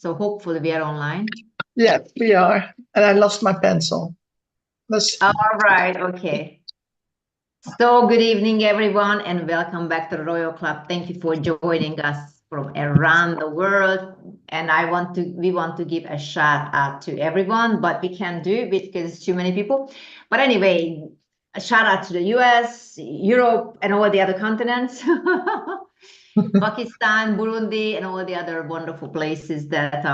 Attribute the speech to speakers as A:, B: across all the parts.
A: So hopefully we are online.
B: Yeah, we are. And I lost my pencil.
A: All right, okay. So good evening, everyone, and welcome back to the Royal Club. Thank you for joining us from around the world. And we want to give a shout out to everyone, but we can't do it because it's too many people. But anyway, a shout out to the US, Europe, and all the other continents. Pakistan, Burundi, and all the other wonderful places that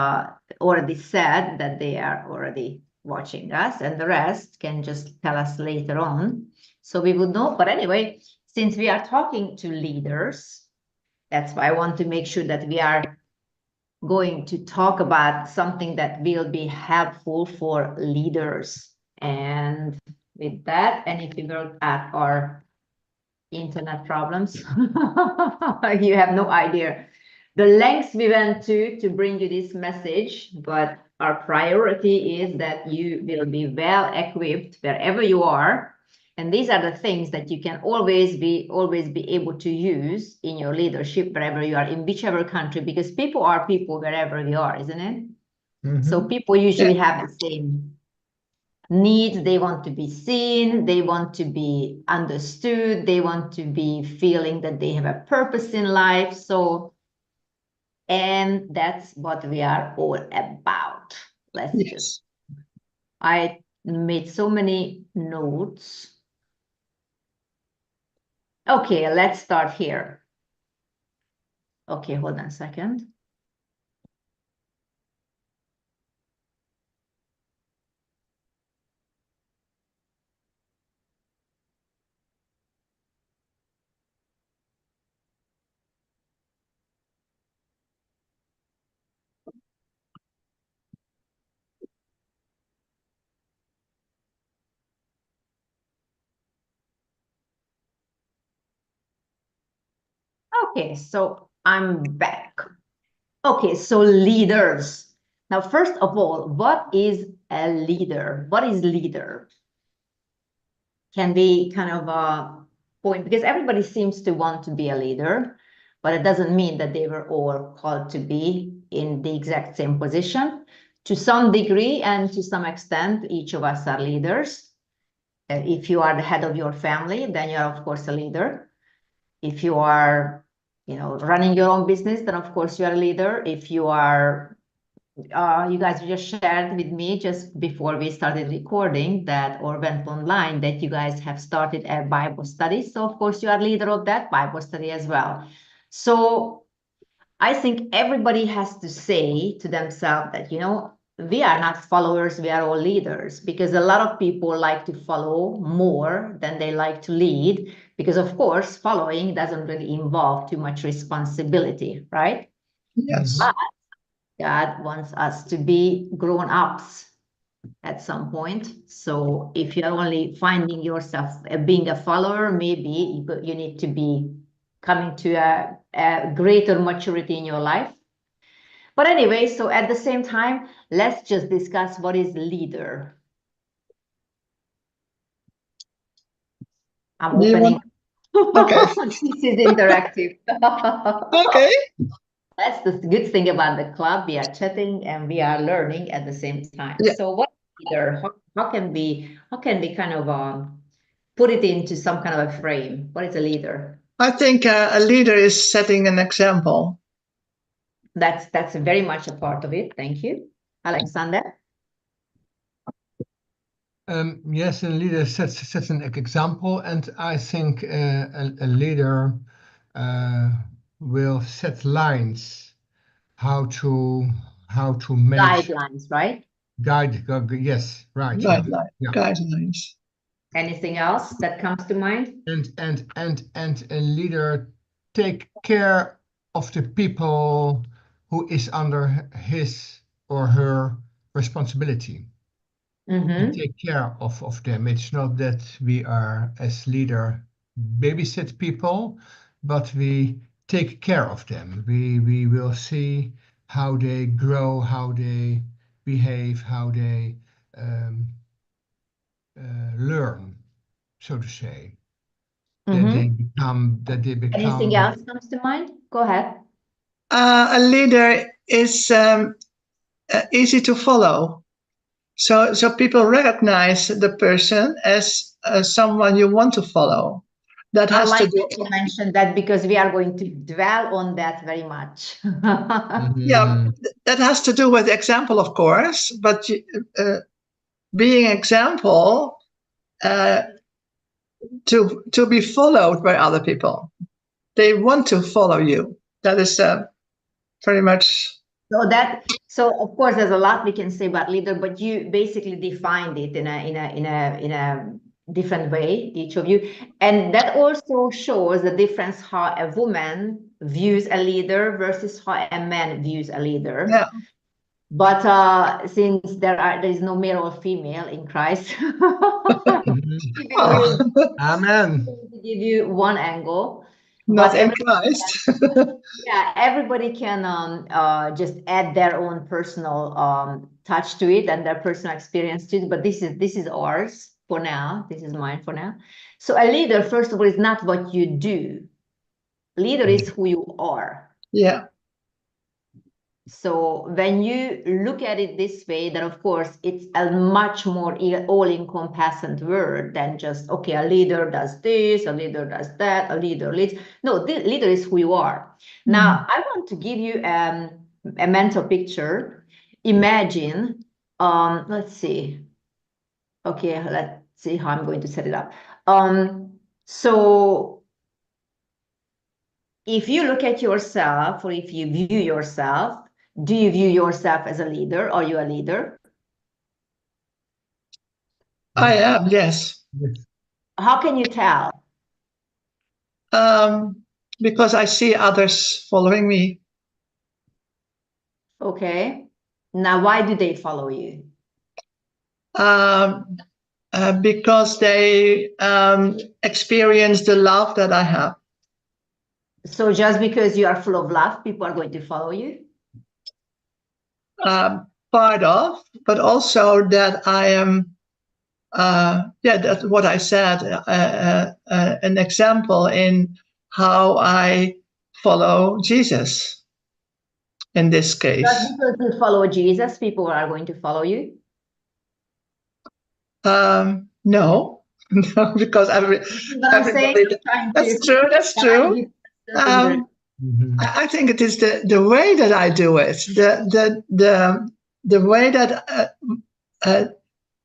A: already said that they are already watching us, and the rest can just tell us later on. So we would know. But anyway, since we are talking to leaders, that's why I want to make sure that we are going to talk about something that will be helpful for leaders. And with that, and if you look at our internet problems, you have no idea the lengths we went to bring you this message, but our priority is that you will be well equipped wherever you are. And these are the things that you can always be able to use in your leadership wherever you are, in whichever country, because people are people wherever we are, isn't it? Mm-hmm. So people usually have the same needs. They want to be seen, they want to be understood, they want to be feeling that they have a purpose in life. So, and that's what we are all about. I made so many notes. Okay, let's start here. Okay, hold on a second. Okay, so I'm back. Okay, so leaders. Now, first of all, what is a leader? What is leader? Can be kind of a point, because everybody seems to want to be a leader, but it doesn't mean that they were all called to be in the exact same position. To some degree and to some extent, each of us are leaders. If you are the head of your family, then you're of course a leader. If you are, running your own business, then of course you are a leader. If you are, you guys just shared with me just before we started recording that, or went online, that you guys have started a Bible study. So of course you are leader of that Bible study as well. So I think everybody has to say to themselves that, we are not followers, we are all leaders, because a lot of people like to follow more than they like to lead, because of course following doesn't really involve too much responsibility, right?
B: Yes.
A: But God wants us to be grown-ups at some point. So if you're only finding yourself being a follower, maybe you need to be coming to a greater maturity in your life. But anyway, so at the same time, let's just discuss what is leader. I'm opening.
B: Okay.
A: This is interactive.
B: Okay.
A: That's the good thing about the club. We are chatting and we are learning at the same time. Yeah. So what leader? How can we kind of put it into some kind of a frame? What is a leader?
B: I think a leader is setting an example.
A: That's very much a part of it. Thank you, Alexander.
C: Yes, a leader sets an example, and I think a leader will set lines, how to make
A: guidelines, right?
C: Yes, right.
B: Guidelines.
A: Anything else that comes to mind?
C: And a leader take care of the people who is under his or her responsibility. And take care of them. It's not that we are, as leader, babysit people, but we take care of them. We will see how they grow, how they behave, how they learn, so to say. That they become.
A: Anything else comes to mind? Go ahead.
B: A leader is easy to follow. So people recognize the person as someone you want to follow. That
A: I
B: has
A: like
B: to do.
A: that you mentioned that because we are going to dwell on that very much.
B: Yeah, that has to do with example, of course, but being example to be followed by other people. They want to follow you. That is very much.
A: So of course there's a lot we can say about leader, but you basically defined it in a different way, each of you. And that also shows the difference how a woman views a leader versus how a man views a leader.
B: Yeah.
A: But since there is no male or female in Christ,
C: Amen.
A: to give you one angle.
B: Not
A: But
B: in Christ.
A: yeah, everybody can just add their own personal touch to it and their personal experience to it. But this is ours for now. This is mine for now. So a leader, first of all, is not what you do. Leader is who you are.
B: Yeah.
A: So when you look at it this way, then of course it's a much more all-encompassing word than just, okay, a leader does this, a leader does that, a leader leads. No, the leader is who you are. Now, I want to give you a mental picture. Imagine, let's see. Okay, let's see how I'm going to set it up. So if you look at yourself, or if you view yourself, do you view yourself as a leader? Are you a leader?
B: I am, yes.
A: How can you tell?
B: Because I see others following me.
A: Okay. Now, why do they follow you?
B: Because they experience the love that I have.
A: So just because you are full of love, people are going to follow you?
B: Part of, but also that I am, that's what I said, an example in how I follow Jesus in this case.
A: Just because you follow Jesus, people are going to follow you?
B: No, no, because everybody. That's true. I think it is the way that I do it, the way that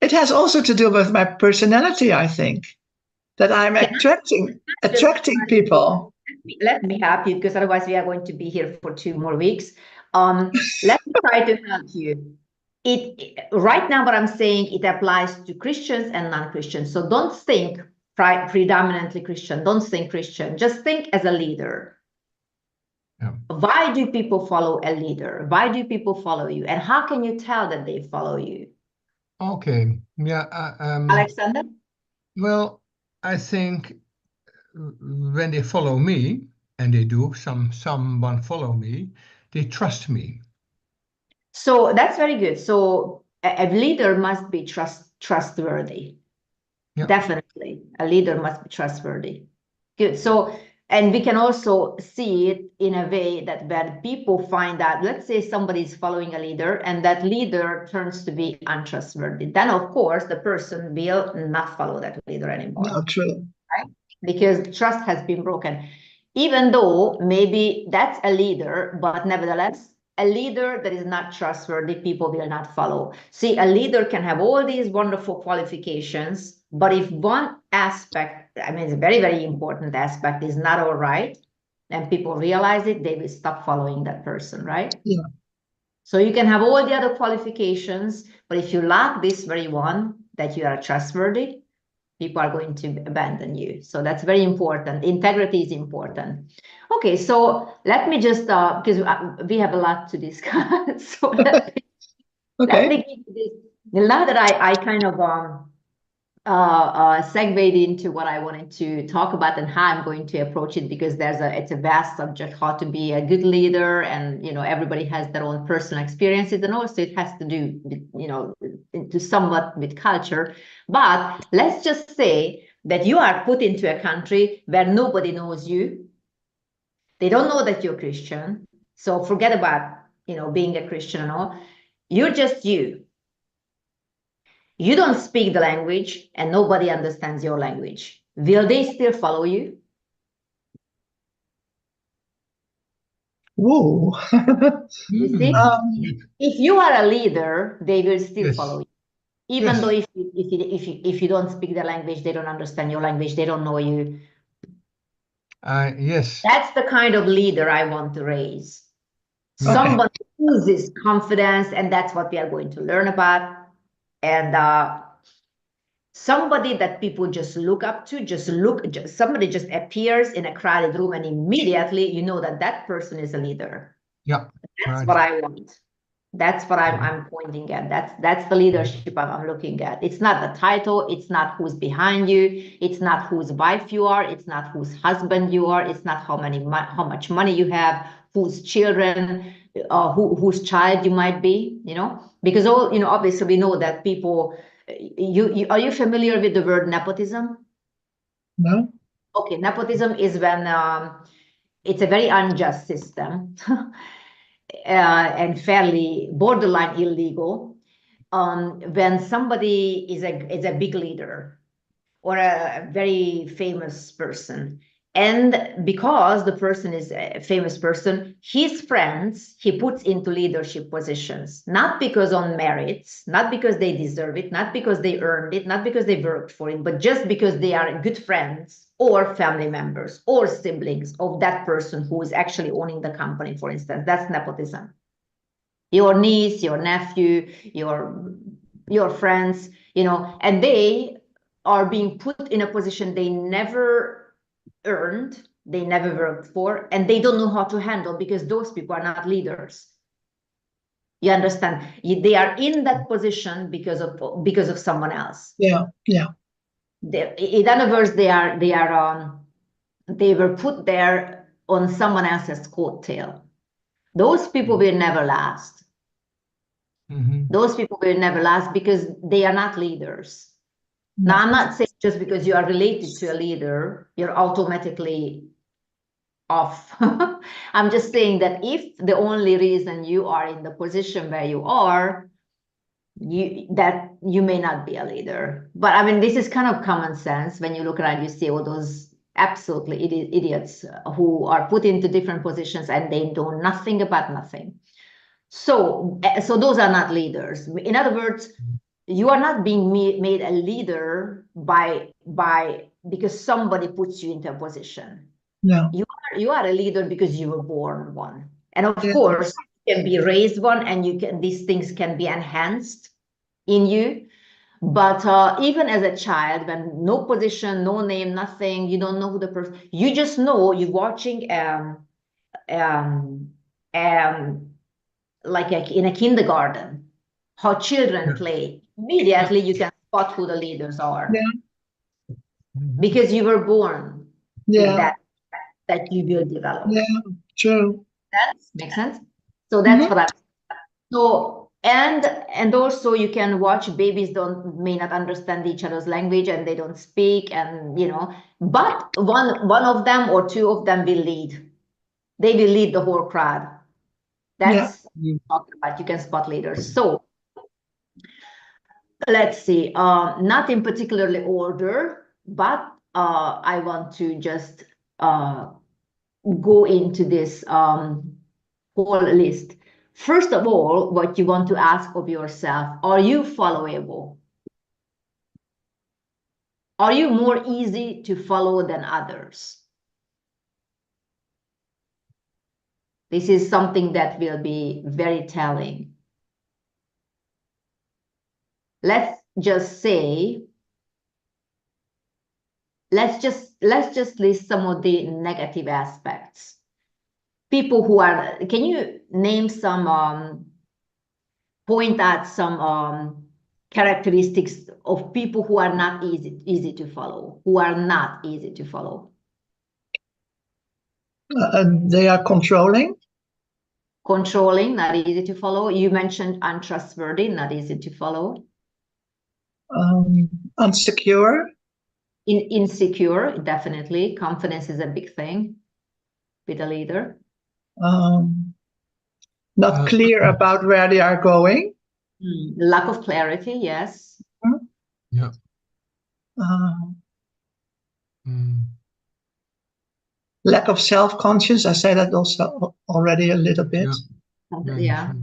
B: it has also to do with my personality. I think that I'm attracting people.
A: Let me help you, because otherwise we are going to be here for 2 more weeks. Let me try to help you. Right now, what I'm saying, it applies to Christians and non-Christians. So don't think predominantly Christian. Don't think Christian. Just think as a leader. Yeah. Why do people follow a leader? Why do people follow you? And how can you tell that they follow you?
C: Okay. Yeah.
A: Alexander?
C: Well, I think when they follow me, and they do, someone follow me, they trust me.
A: So that's very good. So a leader must be trustworthy. Yeah. Definitely, a leader must be trustworthy. Good. So, and we can also see it in a way that when people find out, let's say somebody is following a leader and that leader turns to be untrustworthy, then of course the person will not follow that leader anymore.
B: Not true.
A: Right? Because trust has been broken. Even though maybe that's a leader, but nevertheless, a leader that is not trustworthy, people will not follow. See, a leader can have all these wonderful qualifications, but if one aspect, I mean, it's a very, very important aspect, is not all right, and people realize it, they will stop following that person, right?
B: Yeah.
A: So you can have all the other qualifications, but if you lack this very one, that you are trustworthy, people are going to abandon you. So that's very important. Integrity is important. Okay, so let me just, because we have a lot to discuss. So let me give this. Now that I kind of segued into what I wanted to talk about and how I'm going to approach it, because it's a vast subject, how to be a good leader, and everybody has their own personal experiences, and also it has to do with, to somewhat with culture. But let's just say that you are put into a country where nobody knows you. They don't know that you're Christian. So forget about being a Christian and all. You're just you. You don't speak the language and nobody understands your language. Will they still follow you?
B: Whoa.
A: You see? If you are a leader, they will still follow you. Even though if you don't speak the language, they don't understand your language, they don't know you.
C: Yes.
A: That's the kind of leader I want to raise. Somebody who oozes confidence, and that's what we are going to learn about. And somebody that people just look up to, somebody just appears in a crowded room and immediately you know that that person is a leader.
C: Yeah.
A: That's what I want. That's what I'm pointing at. That's the leadership I'm looking at. It's not the title. It's not who's behind you. It's not whose wife you are. It's not whose husband you are. It's not how much money you have, whose children, whose child you might be, because obviously we know that people, are you familiar with the word nepotism?
B: No.
A: Okay, nepotism is when it's a very unjust system. And fairly borderline illegal, when somebody is a big leader or a very famous person, and because the person is a famous person, his friends he puts into leadership positions, not because on merits, not because they deserve it, not because they earned it, not because they worked for it, but just because they are good friends or family members or siblings of that person who is actually owning the company, for instance. That's nepotism. Your niece, your nephew, your friends, and they are being put in a position they never earned, they never worked for, and they don't know how to handle, because those people are not leaders. You understand? They are in that position because of someone else.
B: Yeah.
A: In other words, they were put there on someone else's coattail. Those people will never last. Those people will never last because they are not leaders. Now, I'm not saying just because you are related to a leader, you're automatically off. I'm just saying that if the only reason you are in the position where you are, you may not be a leader. But I mean, this is kind of common sense. When you look around, you see all those absolutely idiots who are put into different positions and they know nothing about nothing. So those are not leaders. In other words, you are not being made a leader because somebody puts you into a position.
B: No.
A: You are a leader because you were born one. And of course, you can be raised one, and these things can be enhanced in you. But even as a child, when no position, no name, nothing, you don't know who the person, you just know you're watching like in a kindergarten, how children play. Immediately you can spot who the leaders are. Because you were born with that you will develop.
B: Yeah, true.
A: That makes sense. So that's what and also you can watch babies may not understand each other's language and they don't speak, and but one of them or two of them will lead. They will lead the whole crowd. That's talking about. You can spot leaders. So let's see, not in particularly order, but I want to just go into this whole list. First of all, what you want to ask of yourself: are you followable? Are you more easy to follow than others? This is something that will be very telling. Let's just list some of the negative aspects. People who are, can you name some, point out some characteristics of people who are not easy to follow,
B: They are controlling.
A: Controlling, not easy to follow. You mentioned untrustworthy, not easy to follow.
B: Insecure.
A: Insecure, definitely. Confidence is a big thing with a leader.
B: Not clear about where they are going.
A: Lack of clarity, yes.
C: Yeah.
B: Lack of self-conscious. I say that also already a little bit.
A: Yeah.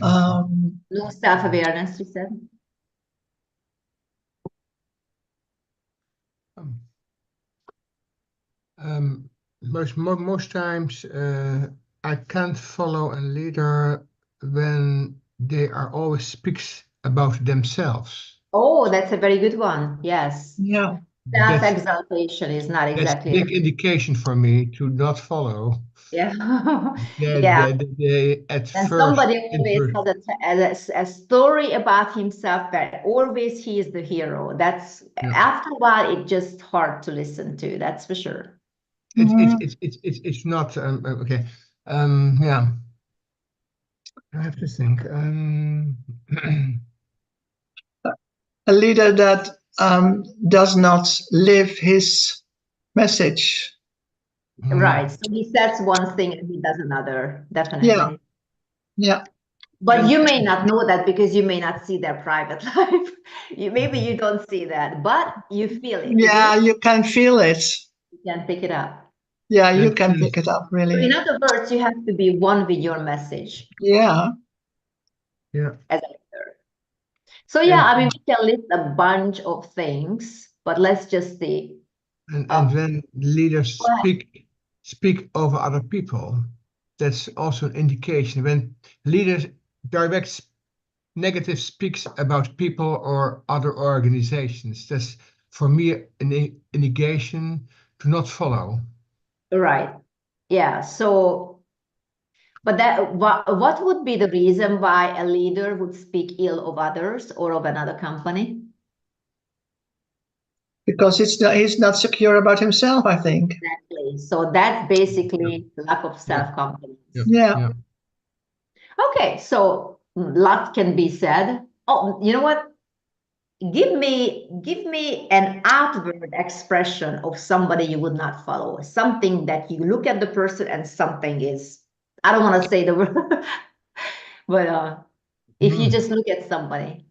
A: No self-awareness, you said.
C: Most times I can't follow a leader when they are always speaks about themselves.
A: Oh, that's a very good one. Yes.
B: Yeah.
A: Self-exaltation is not exactly.
C: That's big indication for me to not follow.
A: Yeah.
C: Yeah. They at
A: and
C: first.
A: Somebody always has a story about himself that always he is the hero. That's after a while, it's just hard to listen to. That's for sure.
C: It's not okay. Yeah. I have to think.
B: A leader that does not live his message.
A: Right. So he says one thing and he does another, definitely.
B: Yeah.
A: But you may not know that because you may not see their private life. Maybe you don't see that, but you feel it.
B: Yeah, you can feel it.
A: You can pick it up.
B: Yeah, you can pick it up, really.
A: So in other words, you have to be one with your message.
B: Yeah.
C: Yeah.
A: As a leader. So yeah, I mean, we can list a bunch of things, but let's just see.
C: And when leaders speak over other people, that's also an indication. When leaders direct negative speaks about people or other organizations, that's for me an indication to not follow.
A: Right. Yeah. So, but that what would be the reason why a leader would speak ill of others or of another company?
B: Because he's not secure about himself, I think.
A: Exactly. So that's basically lack of self-confidence.
B: Yeah.
A: Okay, so lot can be said. Oh, you know what? Give me an outward expression of somebody you would not follow. Something that you look at the person and something is, I don't want to say the word, but if you just look at somebody.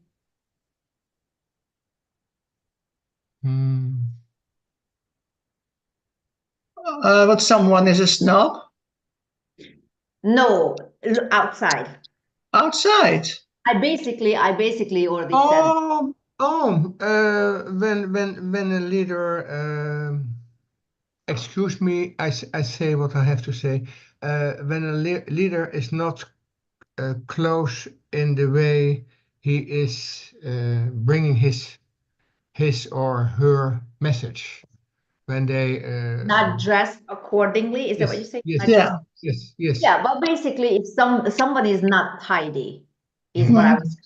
B: But someone is a snob?
A: No, outside.
B: Outside?
A: I basically already said.
C: When a leader, excuse me, I say what I have to say. When a leader is not close in the way he is bringing his or her message, when they
A: Not dressed accordingly, is that what you say?
C: Yes.
A: Yeah, but basically, if somebody is not tidy, is what I was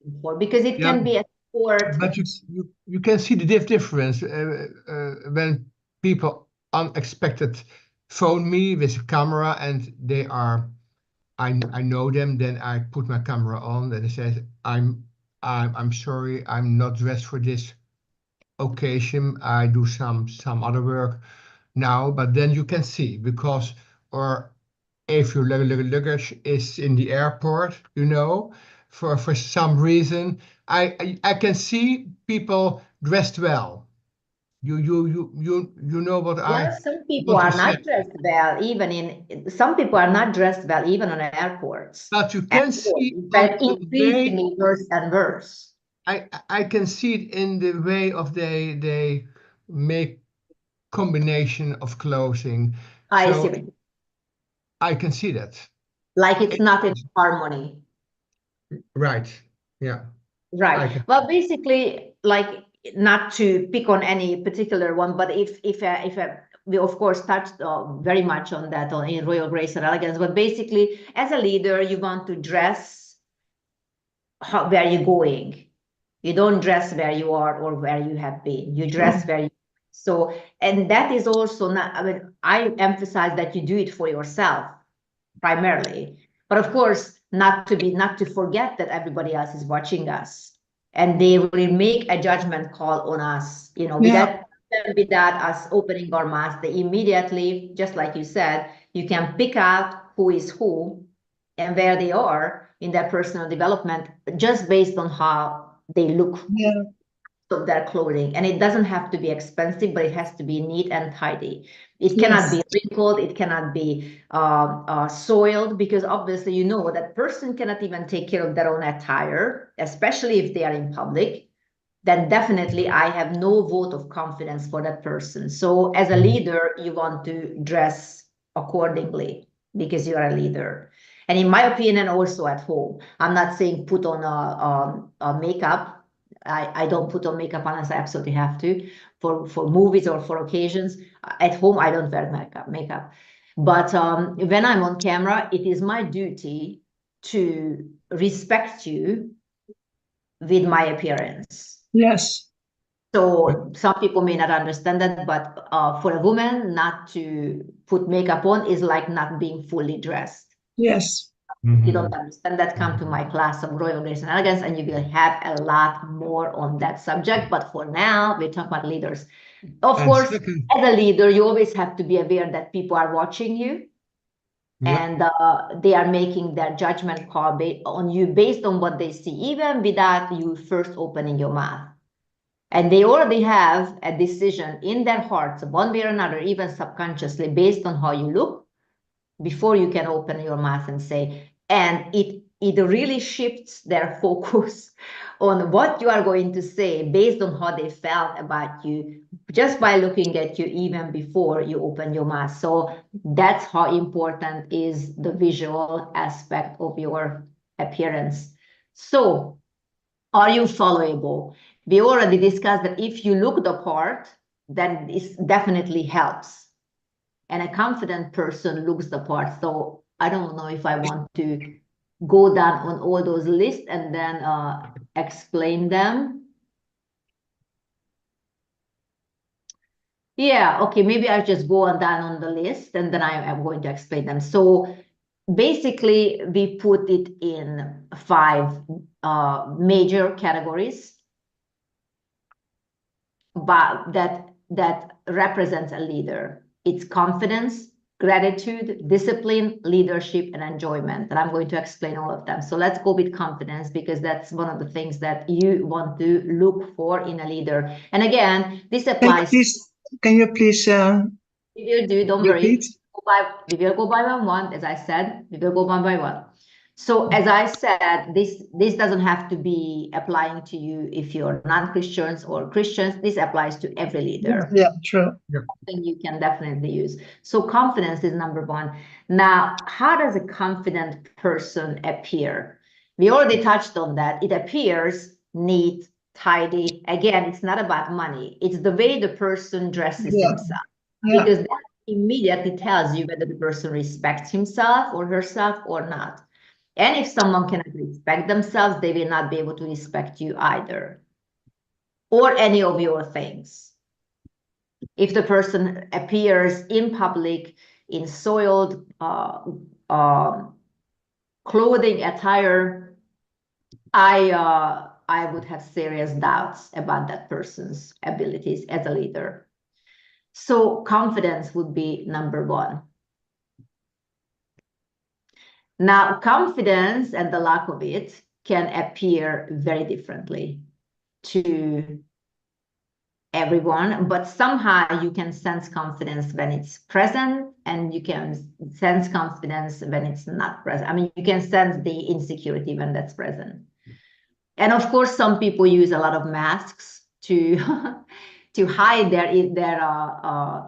A: looking for, because it can be a sport.
C: But you can see the difference when people unexpected phone me with a camera and they are, I know them. Then I put my camera on and I say, I'm sorry, I'm not dressed for this occasion. I do some other work now. But then you can see, because or if your luggage is in the airport, for some reason, I can see people dressed well. You know what I
A: Some people
C: want to
A: are
C: say.
A: not dressed well, some people are not dressed well, even on airports.
C: But you can see
A: that increasingly worse and worse.
C: I can see it in the way of they make combination of clothing.
A: I see.
C: I can see that.
A: Like it's not in harmony.
C: Right. Yeah.
A: Right. Well, basically, like, not to pick on any particular one, but if we of course touched very much on that in Royal Grace and Elegance, but basically, as a leader, you want to dress where you're going. You don't dress where you are or where you have been. You dress where you. So, and that is also not, I mean, I emphasize that you do it for yourself primarily, but of course, not to forget that everybody else is watching us and they will make a judgment call on us, without us opening our mouths. They immediately, just like you said, you can pick out who is who and where they are in their personal development just based on how they look of their clothing. And it doesn't have to be expensive, but it has to be neat and tidy. It cannot be wrinkled, it cannot be soiled, because obviously you know that person cannot even take care of their own attire, especially if they are in public. Then definitely I have no vote of confidence for that person. So as a leader, you want to dress accordingly because you are a leader. And in my opinion, also at home, I'm not saying put on a makeup. I don't put on makeup unless I absolutely have to for movies or for occasions. At home, I don't wear makeup. But when I'm on camera, it is my duty to respect you with my appearance.
B: Yes.
A: So some people may not understand that, but for a woman not to put makeup on is like not being fully dressed.
B: Yes.
A: You don't understand that, come to my class of Royal Grace and Elegance, and you will have a lot more on that subject. But for now, we're talking about leaders. Of course, as a leader, you always have to be aware that people are watching you. And they are making their judgment call on you based on what they see, even without you first opening your mouth. And they already have a decision in their hearts, one way or another, even subconsciously, based on how you look, before you can open your mouth and say. And it really shifts their focus on what you are going to say based on how they felt about you, just by looking at you even before you open your mouth. So that's how important is the visual aspect of your appearance. So are you followable? We already discussed that if you look the part, then this definitely helps. And a confident person looks the part. So I don't know if I want to go down on all those lists and then explain them. Yeah, okay, maybe I'll just go on down on the list and then I am going to explain them. So basically, we put it in 5 major categories, but that represents a leader. It's confidence, gratitude, discipline, leadership, and enjoyment. And I'm going to explain all of them. So let's go with confidence, because that's one of the things that you want to look for in a leader. And again, this applies.
B: Can you please
A: we will do, don't
B: repeat?
A: Worry. We will go by one, as I said, we will go one by one. So as I said, this doesn't have to be applying to you if you're non-Christians or Christians. This applies to every leader.
B: Yeah, true.
A: Something you can definitely use. So confidence is number 1. Now, how does a confident person appear? We already touched on that. It appears neat, tidy. Again, it's not about money. It's the way the person dresses himself. Because that immediately tells you whether the person respects himself or herself or not. And if someone cannot respect themselves, they will not be able to respect you either, or any of your things. If the person appears in public in soiled clothing, attire, I would have serious doubts about that person's abilities as a leader. So confidence would be number 1. Now, confidence and the lack of it can appear very differently to everyone, but somehow you can sense confidence when it's present, and you can sense confidence when it's not present. I mean, you can sense the insecurity when that's present. And of course, some people use a lot of masks to to hide their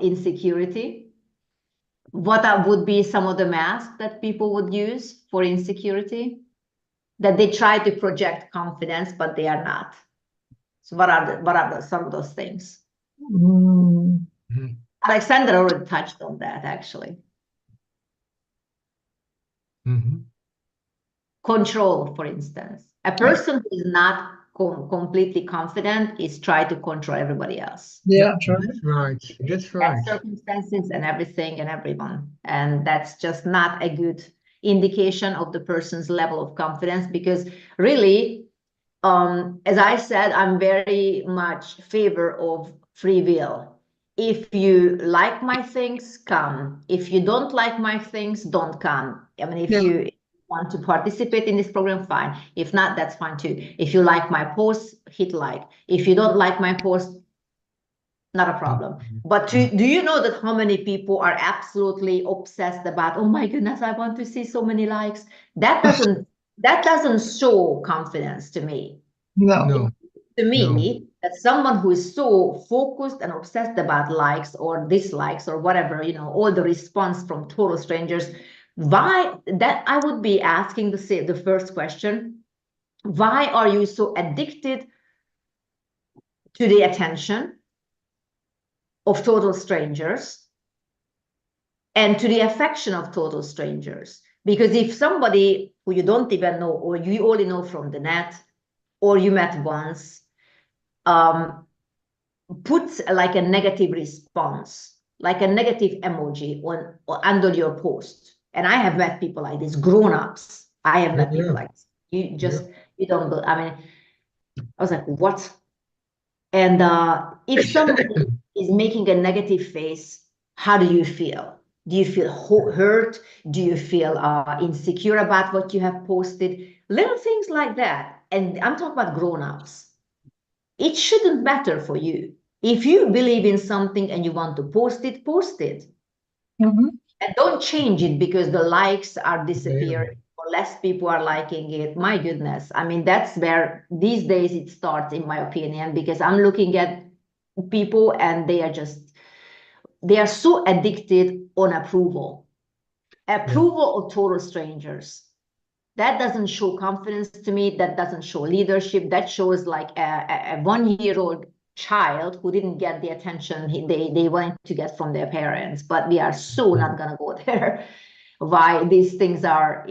A: insecurity. What would be some of the masks that people would use for insecurity? That they try to project confidence, but they are not. So what are some of those things? Alexander already touched on that, actually. Control, for instance. A person who is not completely confident is trying to control everybody else.
B: Yeah, true.
C: That's right.
A: And circumstances and everything and everyone. And that's just not a good indication of the person's level of confidence, because really, as I said, I'm very much favor of free will. If you like my things, come. If you don't like my things, don't come. I mean, if you want to participate in this program, fine. If not, that's fine too. If you like my post, hit like. If you don't like my post, not a problem. But do you know that how many people are absolutely obsessed about, oh my goodness, I want to see so many likes? That doesn't show confidence to me.
B: No.
A: To me, that someone who is so focused and obsessed about likes or dislikes or whatever, all the response from total strangers, why that I would be asking the first question, why are you so addicted to the attention of total strangers and to the affection of total strangers? Because if somebody who you don't even know, or you only know from the net, or you met once, puts like a negative response, like a negative emoji on under your post. And I have met people like this, grown-ups. I have met people like this. You don't go, I mean, I was like, what? And if somebody is making a negative face, how do you feel? Do you feel hurt? Do you feel insecure about what you have posted? Little things like that. And I'm talking about grown-ups. It shouldn't matter for you. If you believe in something and you want to post it, post it.
B: Mm-hmm.
A: And don't change it because the likes are disappearing or less people are liking it. My goodness. I mean, that's where these days it starts, in my opinion, because I'm looking at people and they are so addicted on approval of total strangers. That doesn't show confidence to me. That doesn't show leadership. That shows like a 1-year-old child who didn't get the attention they wanted to get from their parents. But we are so not going to go there. Why these things are,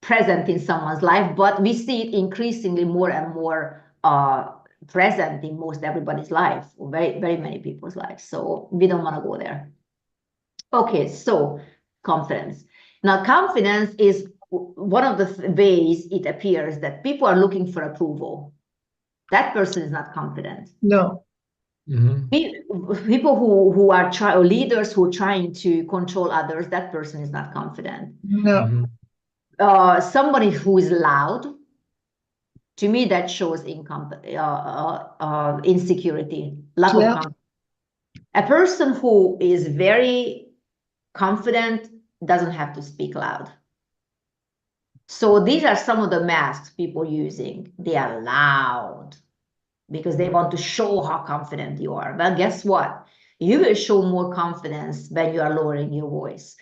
A: present in someone's life, but we see it increasingly more and more present in most everybody's life, very, very many people's lives. So we don't want to go there. Okay, so confidence. Now, confidence is one of the ways it appears that people are looking for approval. That person is not confident.
B: No.
A: People who are leaders who are trying to control others, that person is not confident.
B: No.
A: Somebody who is loud, to me, that shows insecurity, lack of confidence. A person who is very confident doesn't have to speak loud. So these are some of the masks people using. They are loud because they want to show how confident you are. Well, guess what? You will show more confidence when you are lowering your voice.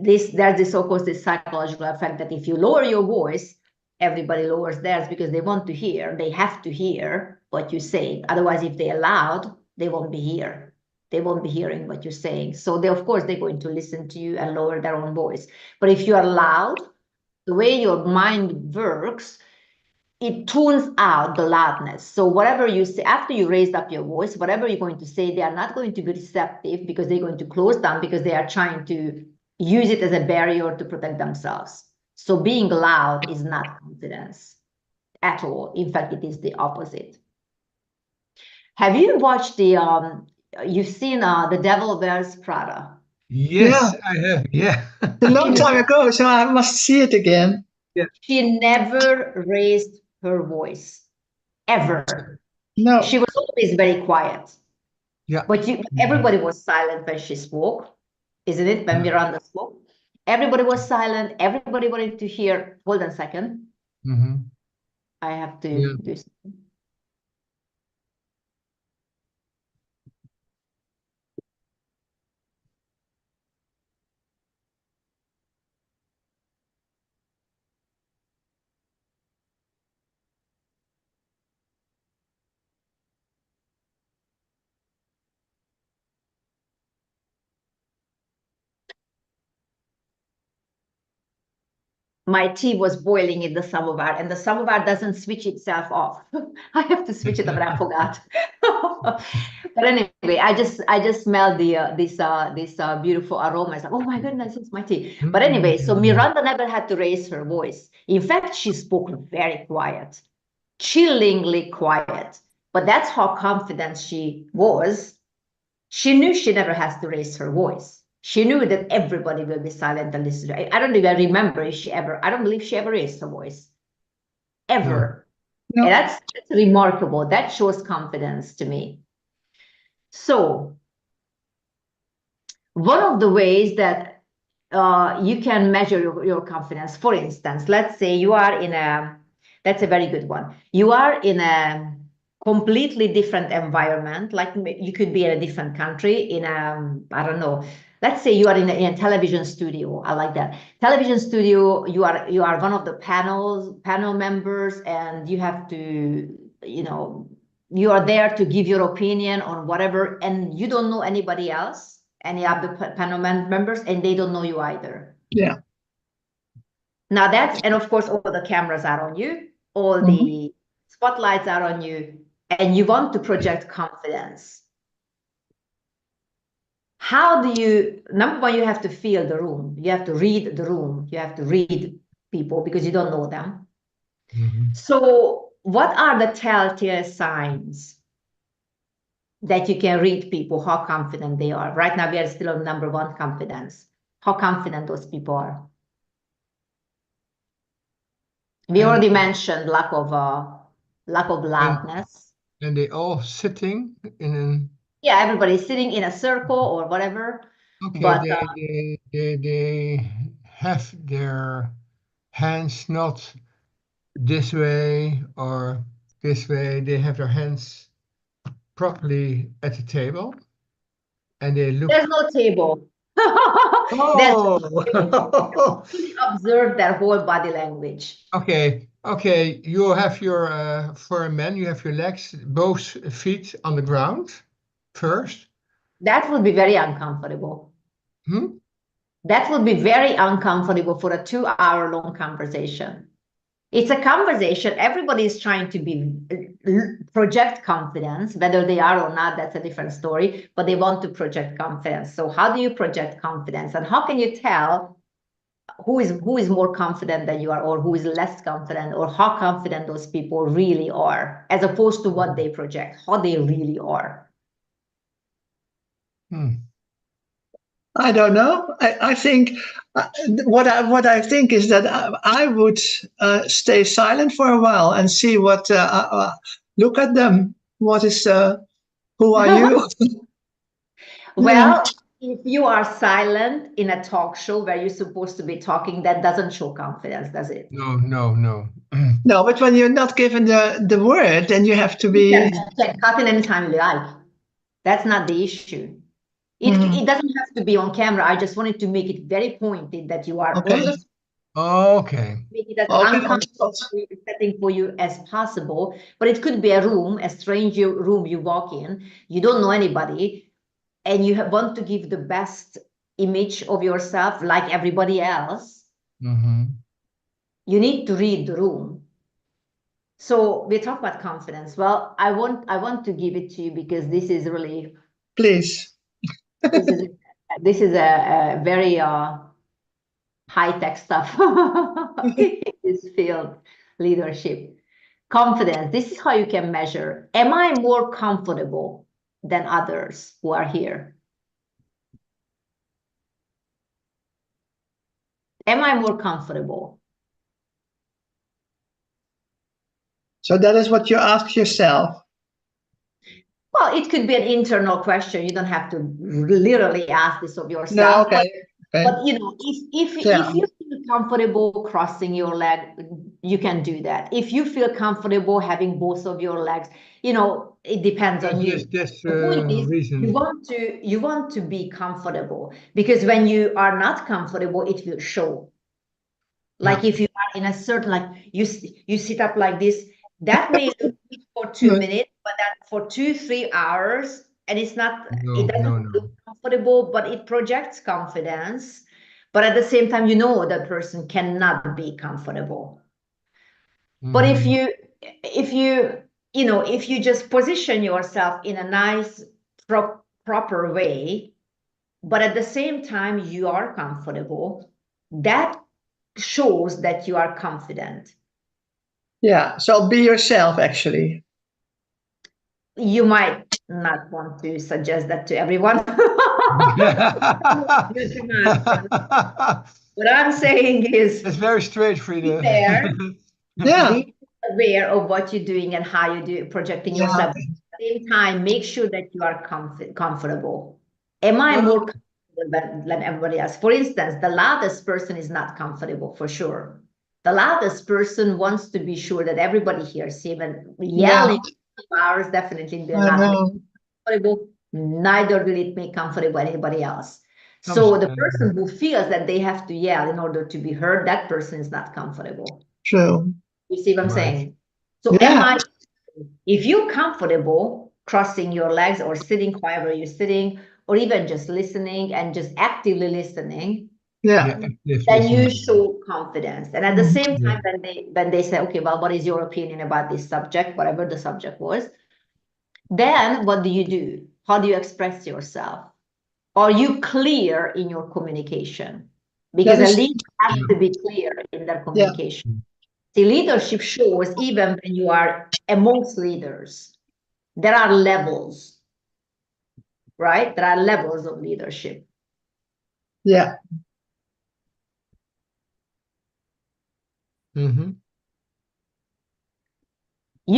A: There's this so-called psychological effect that if you lower your voice, everybody lowers theirs because they want to hear. They have to hear what you say. Otherwise, if they are loud, they won't be here. They won't be hearing what you're saying. So of course, they're going to listen to you and lower their own voice. But if you are loud, the way your mind works, it tunes out the loudness. So whatever you say, after you raised up your voice, whatever you're going to say, they are not going to be receptive because they're going to close down because they are trying to use it as a barrier to protect themselves. So being loud is not confidence at all. In fact, it is the opposite. Have you watched you've seen The Devil Wears Prada?
C: Yes, I have. Yeah.
B: A long time ago, so I must see it again.
C: Yeah.
A: She never raised her voice, ever.
B: No.
A: She was always very quiet.
C: Yeah.
A: But everybody was silent when she spoke, isn't it? When Miranda spoke, everybody was silent. Everybody wanted to hear. Hold on a second. I have to do something. My tea was boiling in the samovar, and the samovar doesn't switch itself off. I have to switch it off, but I forgot. But anyway, I just smelled this beautiful aroma. It's like, oh my goodness, it's my tea. But anyway, so Miranda never had to raise her voice. In fact, she spoke very quiet, chillingly quiet. But that's how confident she was. She knew she never has to raise her voice. She knew that everybody will be silent and listen. I don't even remember if she ever, I don't believe she ever raised her voice. Ever.
B: No.
A: And that's remarkable. That shows confidence to me. So one of the ways that you can measure your confidence, for instance, let's say you are in a, that's a very good one. You are in a completely different environment, like you could be in a different country, in a, I don't know, let's say you are in a television studio. I like that. Television studio, you are one of the panel members, and you have to, you know, you are there to give your opinion on whatever, and you don't know anybody else, any of the panel members, and they don't know you either.
B: Yeah.
A: Now that's, and of course, all the cameras are on you, all the spotlights are on you, and you want to project confidence. How do you, number one, you have to feel the room. You have to read the room. You have to read people because you don't know them. So what are the telltale signs that you can read people, how confident they are? Right now, we are still on number one, confidence. How confident those people are. We already mentioned lack of loudness.
C: And they all sitting in an...
A: Yeah, everybody's sitting in a circle or whatever.
C: Okay,
A: but
C: they have their hands not this way or this way. They have their hands properly at the table, and they look...
A: There's no table.
C: Oh!
A: Observe their whole body language.
C: Okay, you have your, for a man, you have your legs, both feet on the ground first.
A: That would be very uncomfortable. That would be very uncomfortable for a 2-hour-long conversation. It's a conversation. Everybody is trying to project confidence, whether they are or not, that's a different story, but they want to project confidence. So how do you project confidence? And how can you tell who is more confident than you are, or who is less confident, or how confident those people really are, as opposed to what they project, how they really are?
B: I don't know. I think what I think is that I would stay silent for a while and see what. Look at them. What is? Who are you?
A: Well, if you are silent in a talk show where you're supposed to be talking, that doesn't show confidence, does it?
C: No.
B: No, but when you're not given the word, then you have to be.
A: You can cut in anytime you like. That's not the issue. It doesn't have to be on camera. I just wanted to make it very pointed that you are on the make it as uncomfortable setting for you as possible. But it could be a room, a strange room you walk in, you don't know anybody, and you want to give the best image of yourself like everybody else. You need to read the room. So we talk about confidence. Well, I want to give it to you because this is really,
B: please.
A: this is a very high-tech stuff in this field, leadership. Confidence, this is how you can measure. Am I more comfortable than others who are here? Am I more comfortable?
B: So that is what you ask yourself.
A: Well, it could be an internal question. You don't have to literally ask this of yourself.
B: No, okay.
A: But you know, if you feel comfortable crossing your leg, you can do that. If you feel comfortable having both of your legs, you know, it depends on you.
C: That's
A: the point is,
C: reason.
A: You want to be comfortable, because when you are not comfortable, it will show. Like if you are in a certain, like you sit up like this, that may look good for 2 minutes, but that for 2-3 hours, and it's not, it doesn't look comfortable, but it projects confidence. But at the same time, you know that person cannot be comfortable. But if you just position yourself in a nice, proper way, but at the same time you are comfortable, that shows that you are confident.
B: Yeah, so be yourself, actually.
A: You might not want to suggest that to everyone. What I'm saying is,
C: it's very straight, Frida.
A: Be aware of what you're doing and how you do projecting yourself. At the same time, make sure that you are comfortable. Am I more comfortable than everybody else? For instance, the loudest person is not comfortable for sure. The loudest person wants to be sure that everybody hears him, and yelling hours definitely they're not comfortable. Neither will it make comfortable anybody else. So the person who feels that they have to yell in order to be heard, that person is not comfortable.
B: True.
A: You see what I'm saying? So if you're comfortable crossing your legs or sitting wherever you're sitting, or even just listening and just actively listening, then you show confidence. And at the same time, when they say, okay, well, what is your opinion about this subject, whatever the subject was, then what do? How do you express yourself? Are you clear in your communication? Because a leader has to be clear in their communication. The leadership shows even when you are amongst leaders, there are levels, right? There are levels of leadership.
B: Yeah.
A: You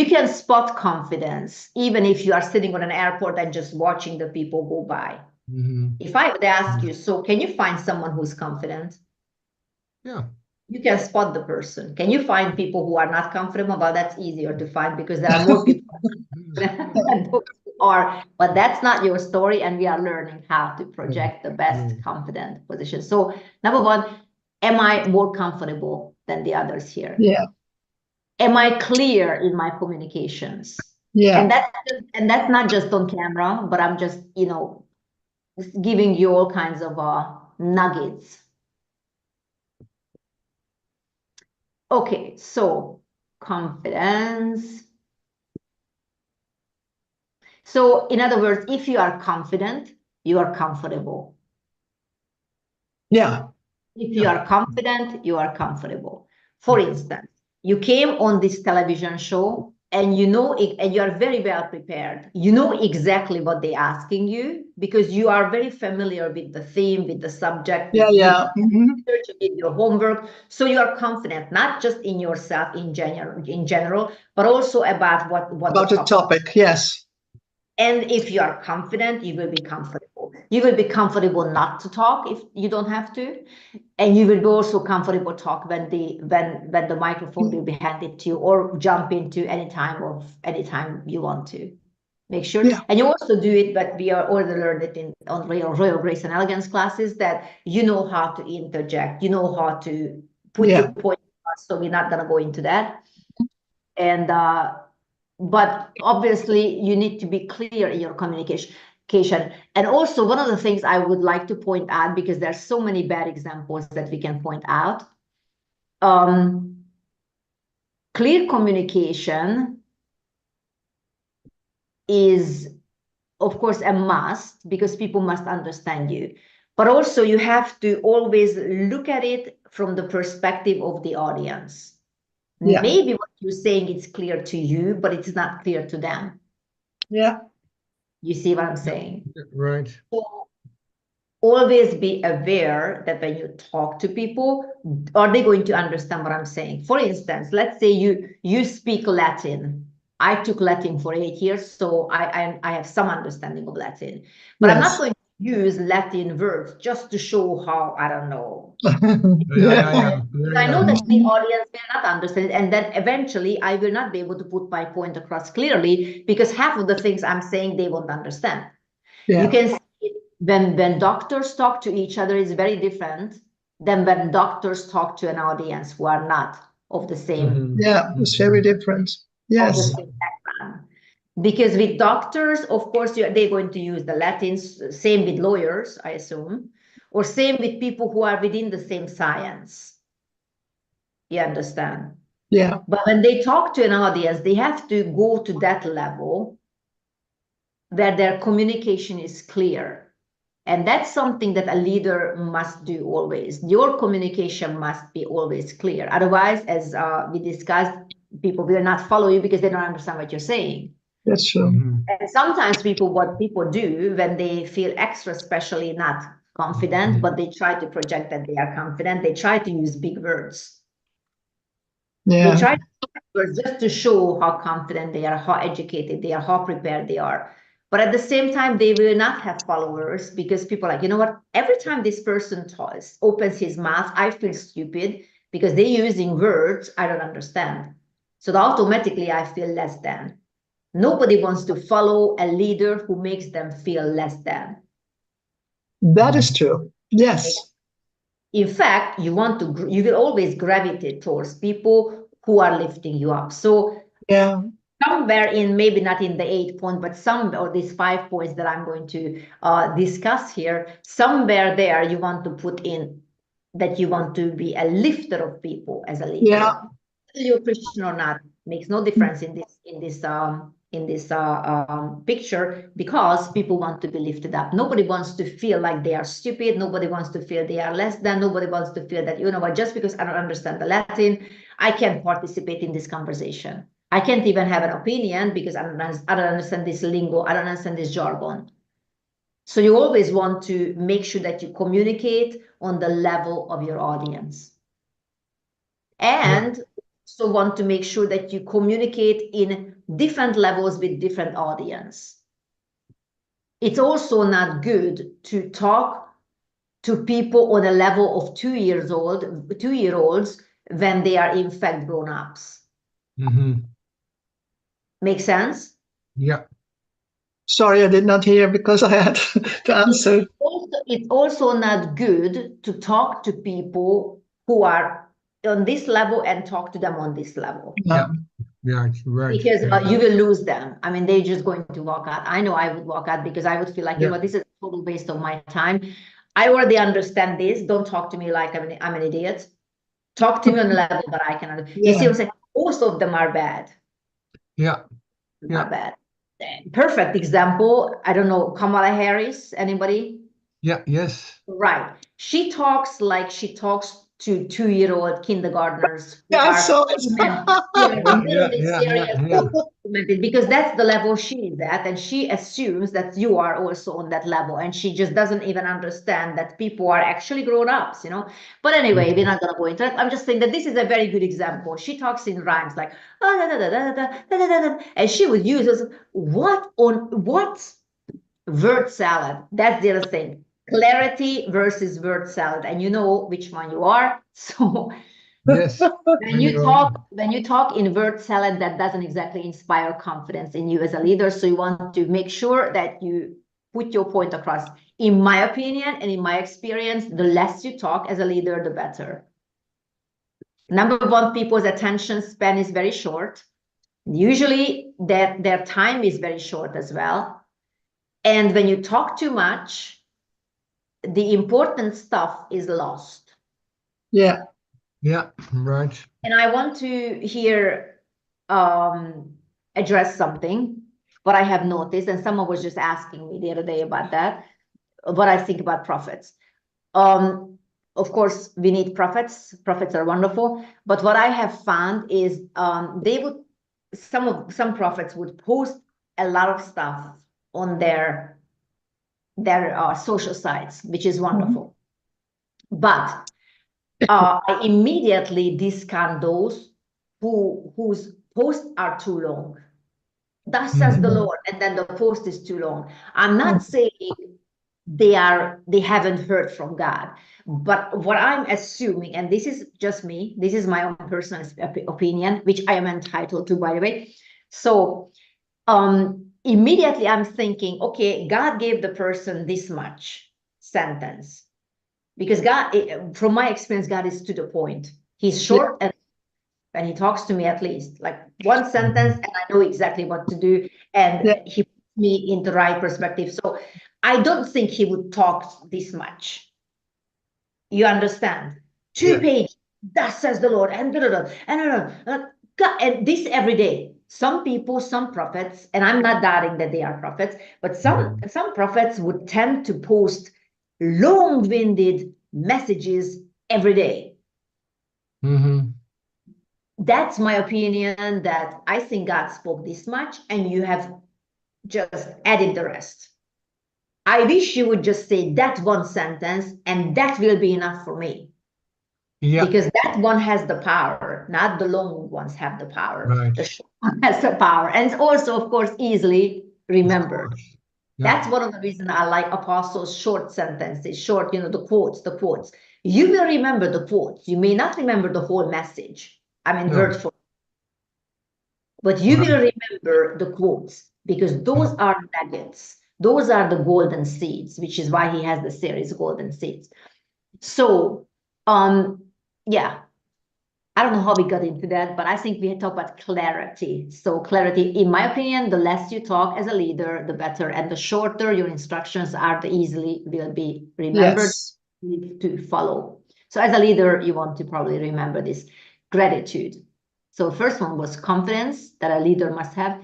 A: can spot confidence even if you are sitting on an airport and just watching the people go by. If I would ask you, so can you find someone who's confident?
C: Yeah.
A: You can spot the person. Can you find people who are not comfortable? Well, that's easier to find because there are more people than those who are, but that's not your story, and we are learning how to project the best confident position. So number one, am I more comfortable than the others here?
B: Yeah.
A: Am I clear in my communications?
B: Yeah.
A: And that's not just on camera, but I'm just, giving you all kinds of nuggets. Okay, so confidence. So in other words, if you are confident, you are comfortable.
B: Yeah.
A: If you are confident, you are comfortable. For instance, you came on this television show and you know it, and you are very well prepared. You know exactly what they're asking you because you are very familiar with the theme, with the subject. With your homework. So you are confident, not just in yourself in general, but also about what
B: the topic. Yes.
A: And if you are confident, you will be comfortable. You will be comfortable not to talk if you don't have to. And you will be also comfortable talk when the microphone will be handed to you, or jump into any time you want to. Make sure. And you also do it, but we are already learned it on Royal Grace and Elegance classes, that you know how to interject, you know how to put your point. So we're not going to go into that. And but obviously you need to be clear in your communication. And also one of the things I would like to point out, because there's so many bad examples that we can point out, clear communication is of course a must, because people must understand you, but also you have to always look at it from the perspective of the audience. Maybe what you're saying is clear to you, but it's not clear to them. You see what I'm saying?
C: Right.
A: So always be aware that when you talk to people, are they going to understand what I'm saying? For instance, let's say you speak Latin. I took Latin for 8 years, so I have some understanding of Latin. But I'm not going to use Latin words just to show how, I don't know. I know that the audience will not understand it, and then eventually I will not be able to put my point across clearly, because half of the things I'm saying they won't understand. You can see it when doctors talk to each other is very different than when doctors talk to an audience who are not of the same.
B: It's very different. Yes.
A: Of the same background. Because with doctors, of course, they're going to use the Latin, same with lawyers, I assume, or same with people who are within the same science. You understand?
B: Yeah.
A: But when they talk to an audience, they have to go to that level where their communication is clear. And that's something that a leader must do always. Your communication must be always clear. Otherwise, as we discussed, people will not follow you because they don't understand what you're saying.
B: That's true.
A: And sometimes what people do when they feel extra, especially not confident, but they try to project that they are confident, they try to use big words.
B: Yeah.
A: They try to use words just to show how confident they are, how educated they are, how prepared they are. But at the same time, they will not have followers because people are like, you know what? Every time this person opens his mouth, I feel stupid because they're using words I don't understand. So automatically I feel less than. Nobody wants to follow a leader who makes them feel less than.
B: That is true. Yes.
A: In fact, you will always gravitate towards people who are lifting you up. So
B: yeah,
A: somewhere in, maybe not in the 8 point, but some or these 5 points that I'm going to discuss here, somewhere there you want to put in that you want to be a lifter of people as a leader.
B: Yeah.
A: Whether you're Christian or not makes no difference in this picture, because people want to be lifted up. Nobody wants to feel like they are stupid. Nobody wants to feel they are less than. Nobody wants to feel that, you know what, just because I don't understand the Latin, I can't participate in this conversation. I can't even have an opinion because I don't understand this lingo. I don't understand this jargon. So you always want to make sure that you communicate on the level of your audience. And so want to make sure that you communicate in different levels with different audience. It's also not good to talk to people on a level of 2-year-olds when they are in fact grown-ups. Make sense?
C: Yeah.
B: Sorry, I did not hear because I had to answer.
A: It's also not good to talk to people who are on this level and talk to them on this level.
C: Yeah. Yeah, right.
A: Because you will lose them. I mean, they're just going to walk out. I know I would walk out because I would feel like, you know what, this is a total waste of my time. I already understand this. Don't talk to me like I'm an idiot. Talk to me on a level that I can. You see what I'm saying? Most of them are bad.
C: Yeah.
A: Are bad. Perfect example. I don't know, Kamala Harris. Anybody?
C: Yeah. Yes.
A: Right. She talks like she talks to 2-year-old kindergartners.
B: Yeah, so
A: Because that's the level she is at, and she assumes that you are also on that level, and she just doesn't even understand that people are actually grown-ups, you know. But anyway, we're not gonna go into it. I'm just saying that this is a very good example. She talks in rhymes like and she would use what word salad. That's the other thing. Clarity versus word salad, and you know which one you are. So
C: yes,
A: when you talk in word salad, that doesn't exactly inspire confidence in you as a leader. So you want to make sure that you put your point across. In my opinion and in my experience, the less you talk as a leader, the better. Number one, people's attention span is very short. Usually their time is very short as well. And when you talk too much, the important stuff is lost.
B: Yeah.
C: Yeah, right.
A: And I want to here address something, what I have noticed, and someone was just asking me the other day about that, what I think about prophets. Of course, we need prophets. Prophets are wonderful. But what I have found is some prophets would post a lot of stuff on their social sites, which is wonderful. But I immediately discount those whose posts are too long. Thus says the Lord, and then the post is too long. I'm not saying they haven't heard from God, but what I'm assuming, and this is just me, this is my own personal opinion, which I am entitled to, by the way. So immediately I'm thinking, okay, God gave the person this much sentence, because God, from my experience, God is to the point. He's short and he talks to me at least like one sentence, and I know exactly what to do, and he puts me in the right perspective. So I don't think he would talk this much. You understand? 2 pages, thus says the Lord, and this every day. Some people, some prophets, and I'm not doubting that they are prophets, but some prophets would tend to post long-winded messages every day. that's my opinion, that I think God spoke this much and you have just added the rest. I wish you would just say that one sentence and that will be enough for me.
C: Yeah.
A: Because that one has the power, not the long ones have the power.
C: Right.
A: The short one has the power. And it's also, of course, easily remembered.
C: Yeah.
A: That's one of the reasons I like Apostles' short sentences, short, the quotes. You will remember the quotes. You may not remember the whole message. I mean, word for word. But you will remember the quotes, because those are nuggets. Those are the golden seeds, which is why he has the series Golden Seeds. So, yeah, I don't know how we got into that, but I think we had talked about clarity. So clarity, in my opinion, the less you talk as a leader, the better. And the shorter your instructions are, the easily will be remembered to follow. So as a leader, you want to probably remember this. Gratitude. So first one was confidence that a leader must have.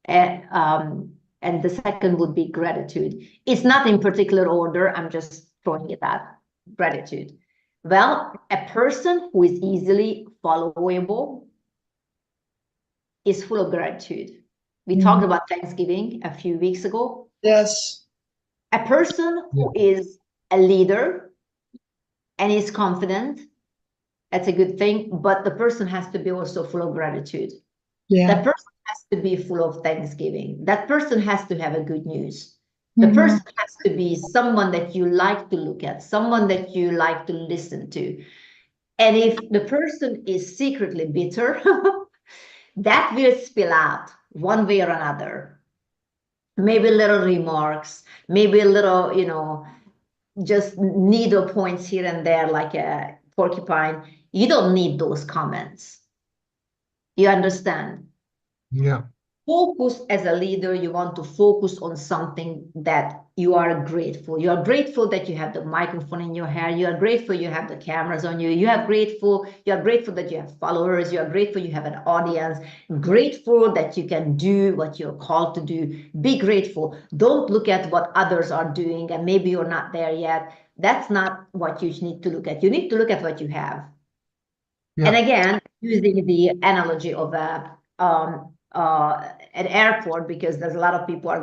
A: And the second would be gratitude. It's not in particular order. I'm just throwing it out. Gratitude. Well, a person who is easily followable is full of gratitude. We talked about Thanksgiving a few weeks ago.
B: Yes.
A: A person who is a leader and is confident, that's a good thing, but the person has to be also full of gratitude.
B: Yeah.
A: That person has to be full of Thanksgiving. That person has to have a good news. The person has to be someone that you like to look at, someone that you like to listen to. And if the person is secretly bitter, that will spill out one way or another. Maybe little remarks, maybe a little, just needle points here and there like a porcupine. You don't need those comments. You understand?
C: Yeah.
A: Focus as a leader, you want to focus on something that you are grateful. You are grateful that you have the microphone in your hair. You are grateful you have the cameras on you. You are grateful that you have followers. You are grateful you have an audience. Grateful that you can do what you're called to do. Be grateful. Don't look at what others are doing and maybe you're not there yet. That's not what you need to look at. You need to look at what you have. Yeah. And again, using the analogy of an airport, because there's a lot of people are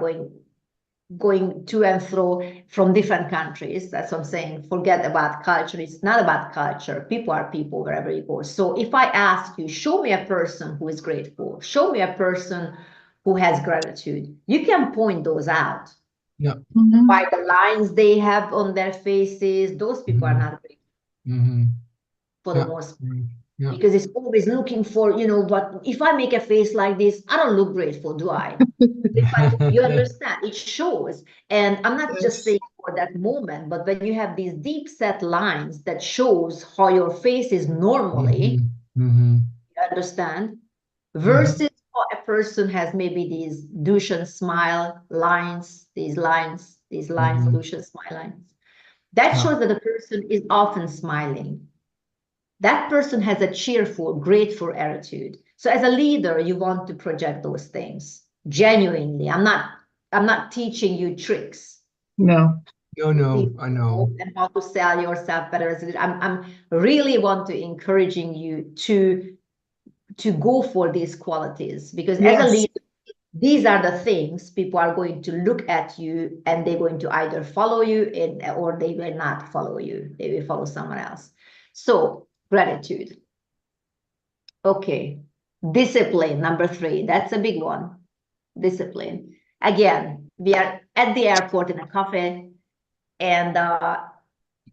A: going to and fro from different countries. That's what I'm saying. Forget about culture. It's not about culture. People are people wherever you go. So if I ask you, show me a person who is grateful, show me a person who has gratitude, you can point those out.
C: Yeah.
A: By the lines they have on their faces, those people are not grateful for the most part. Yeah. Because it's always looking for, what if I make a face like this, I don't look grateful, do I? You understand, it shows. And I'm not just saying for that moment, but when you have these deep set lines that shows how your face is normally, you understand, versus how a person has maybe these douche and smile lines, these douche and smile lines. That shows that the person is often smiling. That person has a cheerful, grateful attitude. So as a leader, you want to project those things genuinely. I'm not teaching you tricks.
B: No,
C: I know.
A: And how to sell yourself better. I'm really want to encouraging you to go for these qualities, because as a leader, these are the things people are going to look at you and they're going to either follow you or they will not follow you. They will follow someone else. So gratitude. Okay. Discipline, number 3. That's a big one. Discipline. Again, we are at the airport in a cafe, and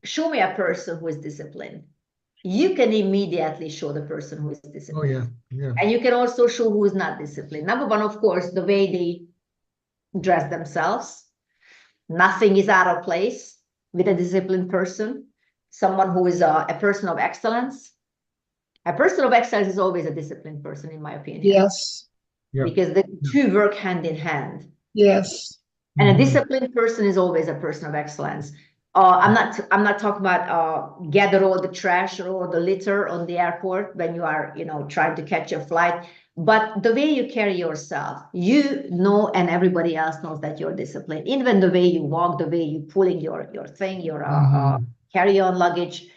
A: show me a person who is disciplined. You can immediately show the person who is disciplined.
C: Oh, yeah.
A: And you can also show who is not disciplined. Number 1, of course, the way they dress themselves. Nothing is out of place with a disciplined person. Someone who is a person of excellence. A person of excellence is always a disciplined person, in my opinion.
B: Yes.
A: Because the two work hand in hand.
B: Yes.
A: And a disciplined person is always a person of excellence. I'm not talking about gather all the trash or all the litter on the airport when you are, trying to catch your flight. But the way you carry yourself, and everybody else knows that you're disciplined. Even the way you walk, the way you pulling your thing, your carry-on luggage,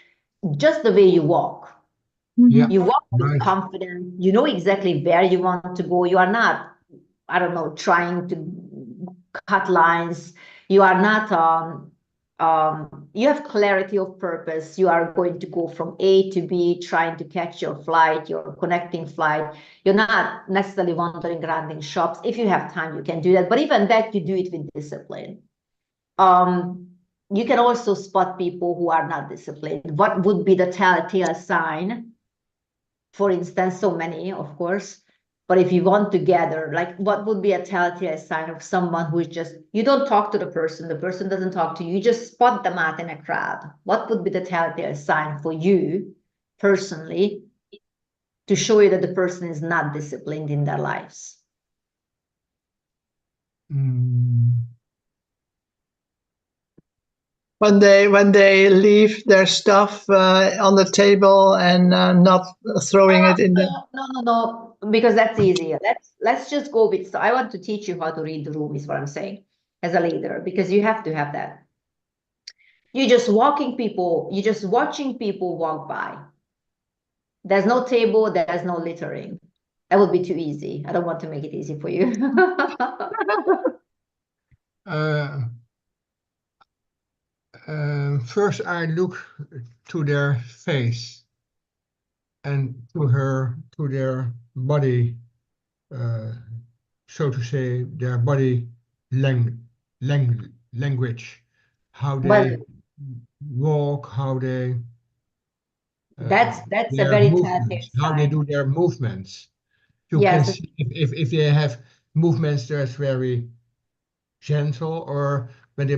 A: just the way you walk.
C: Yeah.
A: You walk with
C: Right.
A: confidence. You know exactly where you want to go. You are not, I don't know, trying to cut lines. You are not, you have clarity of purpose. You are going to go from A to B, trying to catch your flight, your connecting flight. You're not necessarily wandering around in shops. If you have time, you can do that. But even that, you do it with discipline. You can also spot people who are not disciplined. What would be the telltale sign? For instance, so many, of course. But if you want to gather, like what would be a telltale sign of someone who is just, you don't talk to the person doesn't talk to you, you just spot them out in a crowd. What would be the telltale sign for you personally to show you that the person is not disciplined in their lives?
B: When they leave their stuff on the table and not throwing it in the.
A: No, because that's easier. Let's just go with. So I want to teach you how to read the room, is what I'm saying, as a leader, because you have to have that. You're just watching people walk by. There's no table, there's no littering. That would be too easy. I don't want to make it easy for you.
C: First, I look to their face and to their body, so to say, their body language, how they walk, how they
A: that's a
C: their
A: very telltale
C: movements, how they
A: sign.
C: do their movements. You can
A: Yes.
C: see if they have movements that's very gentle, or when they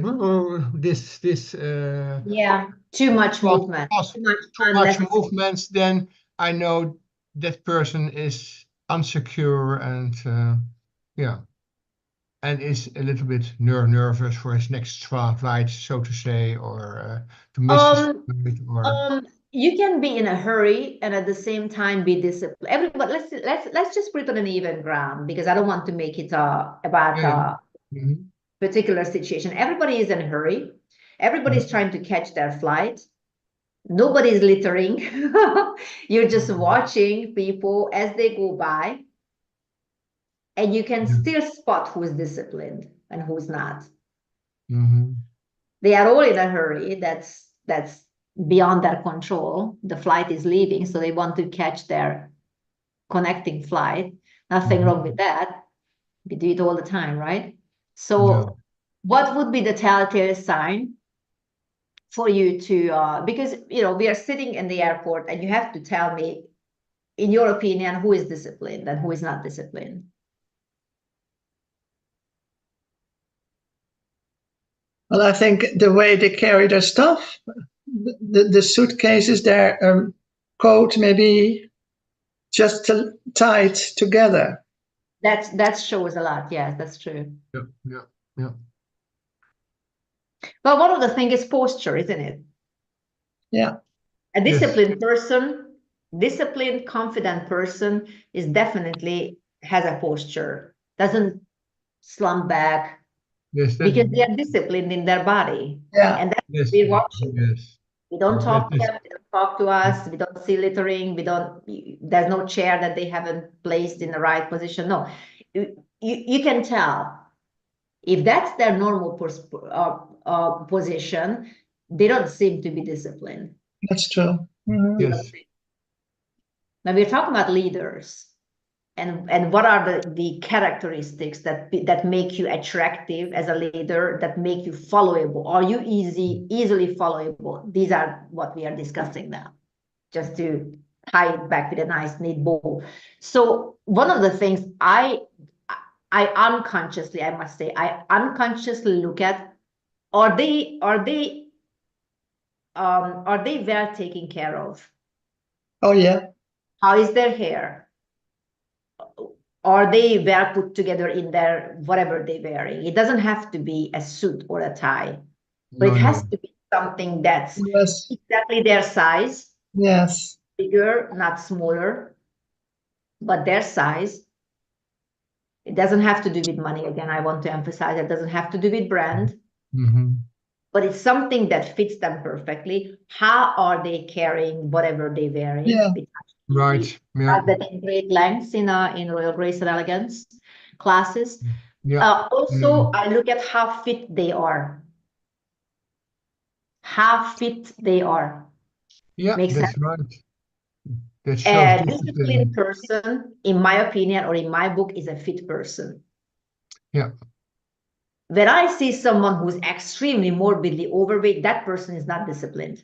A: Yeah, too much movement,
C: too much movements, then I know that person is insecure and yeah, and is a little bit nervous for his next flight, so to say, or to miss his flight, or
A: You can be in a hurry and at the same time be disciplined. Everybody, let's just put it on an even ground, because I don't want to make it about particular situation. Everybody is in a hurry. Everybody's trying to catch their flight. Nobody's littering. You're just watching people as they go by, and you can still spot who's disciplined and who's not. They are all in a hurry. That's beyond their control. The flight is leaving, so they want to catch their connecting flight. Nothing wrong with that. We do it all the time, right? So what would be the telltale sign for you to, because, we are sitting in the airport and you have to tell me, in your opinion, who is disciplined and who is not disciplined?
B: Well, I think the way they carry their stuff, the suitcases, their coat maybe just tied together.
A: That shows a lot. Yes, that's true.
C: Yeah.
A: Well, one of the things is posture, isn't it?
B: Yeah.
A: A disciplined person, disciplined, confident person is definitely has a posture, doesn't slump back, because they are disciplined in their body.
B: Yeah.
A: And that's what we're watching. We don't talk to
C: Yes.
A: them, they don't talk to us, we don't see littering, there's no chair that they haven't placed in the right position. No, you can tell if that's their normal position, they don't seem to be disciplined.
B: That's true.
C: Yes.
A: Now we're talking about leaders, and what are the characteristics that make you attractive as a leader, that make you followable? Are you easily followable? These are what we are discussing now, just to tie it back with a nice neat bow. So one of the things I unconsciously, I must say, I unconsciously look at, are they well taken care of?
B: Oh yeah.
A: How is their hair? Are they well put together in their whatever they're wearing? It doesn't have to be a suit or a tie, but it has to be something that's exactly their size.
B: Yes.
A: Bigger, not smaller, but their size. It doesn't have to do with money. Again, I want to emphasize it doesn't have to do with brand. but it's something that fits them perfectly. How are they carrying whatever they're wearing?
B: Yeah.
C: Right. Yeah.
A: That in great lengths in Royal Grace and Elegance classes.
C: Yeah.
A: Also, I look at how fit they are. How fit they are.
C: Yeah,
A: Makes
C: that's
A: sense?
C: right. That shows
A: A
C: discipline.
A: disciplined person, in my opinion, or in my book, is a fit person.
C: Yeah.
A: When I see someone who's extremely morbidly overweight, that person is not disciplined.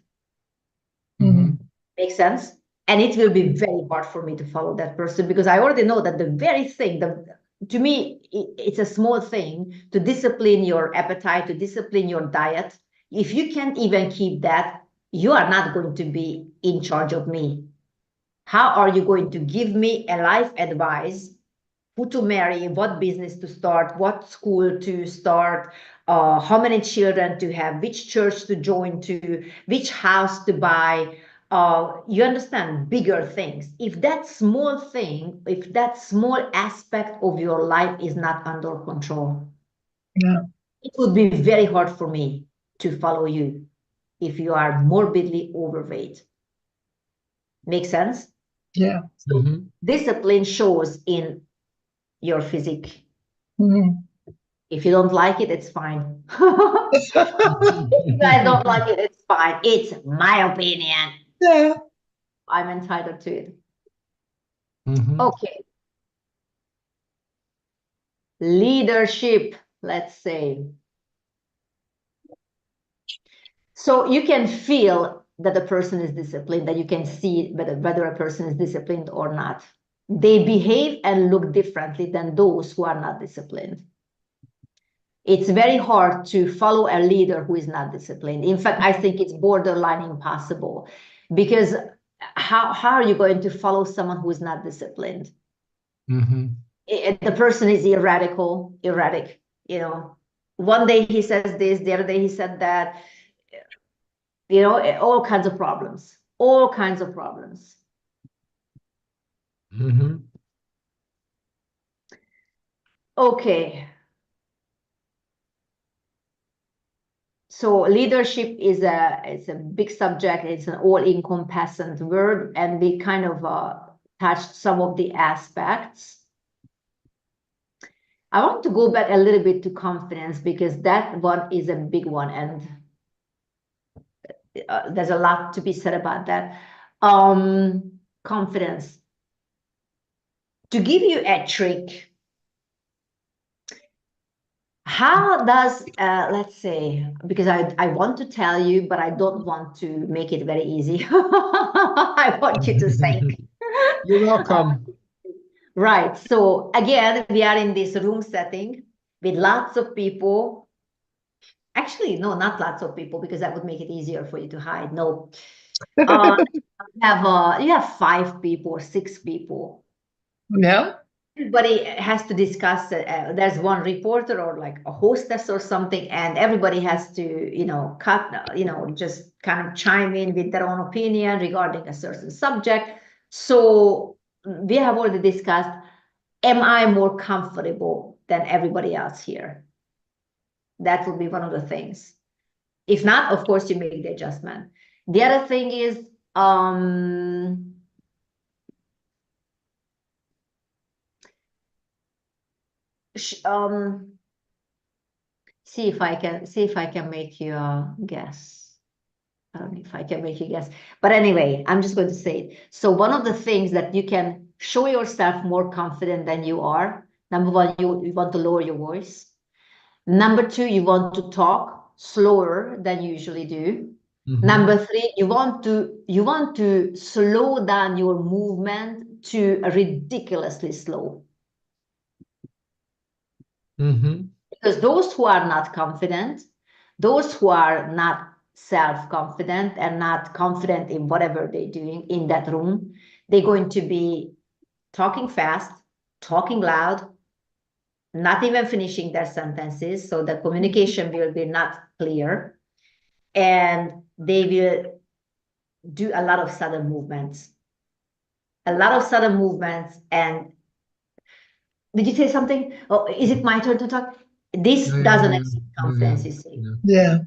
C: Mhm.
A: Makes sense? And it will be very hard for me to follow that person because I already know that the very thing, to me, it's a small thing to discipline your appetite, to discipline your diet. If you can't even keep that, you are not going to be in charge of me. How are you going to give me a life advice? Who to marry, what business to start, what school to start, how many children to have, which church to join to, which house to buy. You understand, bigger things. If that small thing, if that small aspect of your life is not under control,
B: Yeah.
A: it would be very hard for me to follow you if you are morbidly overweight. Make sense?
B: Yeah.
A: So discipline shows in your physique. If you don't like it, it's fine. If you guys don't like it, it's fine. It's my opinion.
B: Yeah.
A: I'm entitled to it.
C: Mhm.
A: Okay. Leadership, let's say. So you can feel that the person is disciplined, that you can see whether a person is disciplined or not. They behave and look differently than those who are not disciplined. It's very hard to follow a leader who is not disciplined. In fact, I think it's borderline impossible because how are you going to follow someone who is not disciplined? The person is erratic, you know. One day he says this, the other day he said that, you know, all kinds of problems, all kinds of problems. Okay. So leadership is it's a big subject. It's an all-encompassing word, and we kind of touched some of the aspects. I want to go back a little bit to confidence because that one is a big one, and there's a lot to be said about that. Confidence. To give you a trick, how does, let's say, because I want to tell you, but I don't want to make it very easy. I want you to think.
C: You're welcome.
A: Right. So again, we are in this room setting with lots of people. Actually, no, not lots of people, because that would make it easier for you to hide. No. You have 5 people or 6 people.
B: Yeah.
A: Everybody has to discuss. There's one reporter or like a hostess or something, and everybody has to, just kind of chime in with their own opinion regarding a certain subject. So we have already discussed, am I more comfortable than everybody else here? That would be one of the things. If not, of course, you make the adjustment. The other thing is, see if I can make you guess. I don't know if I can make you guess, but anyway, I'm just going to say it. So one of the things that you can show yourself more confident than you are. Number one, you want to lower your voice. Number 2, you want to talk slower than you usually do. Number 3, you want to slow down your movement to ridiculously slow. Because those who are not confident, those who are not self-confident and not confident in whatever they're doing in that room, they're going to be talking fast, talking loud, not even finishing their sentences. So the communication will be not clear. And they will do a lot of sudden movements. A lot of sudden movements. And did you say something? Oh, is it my turn to talk? This doesn't exist confidence, you see.
B: Yeah.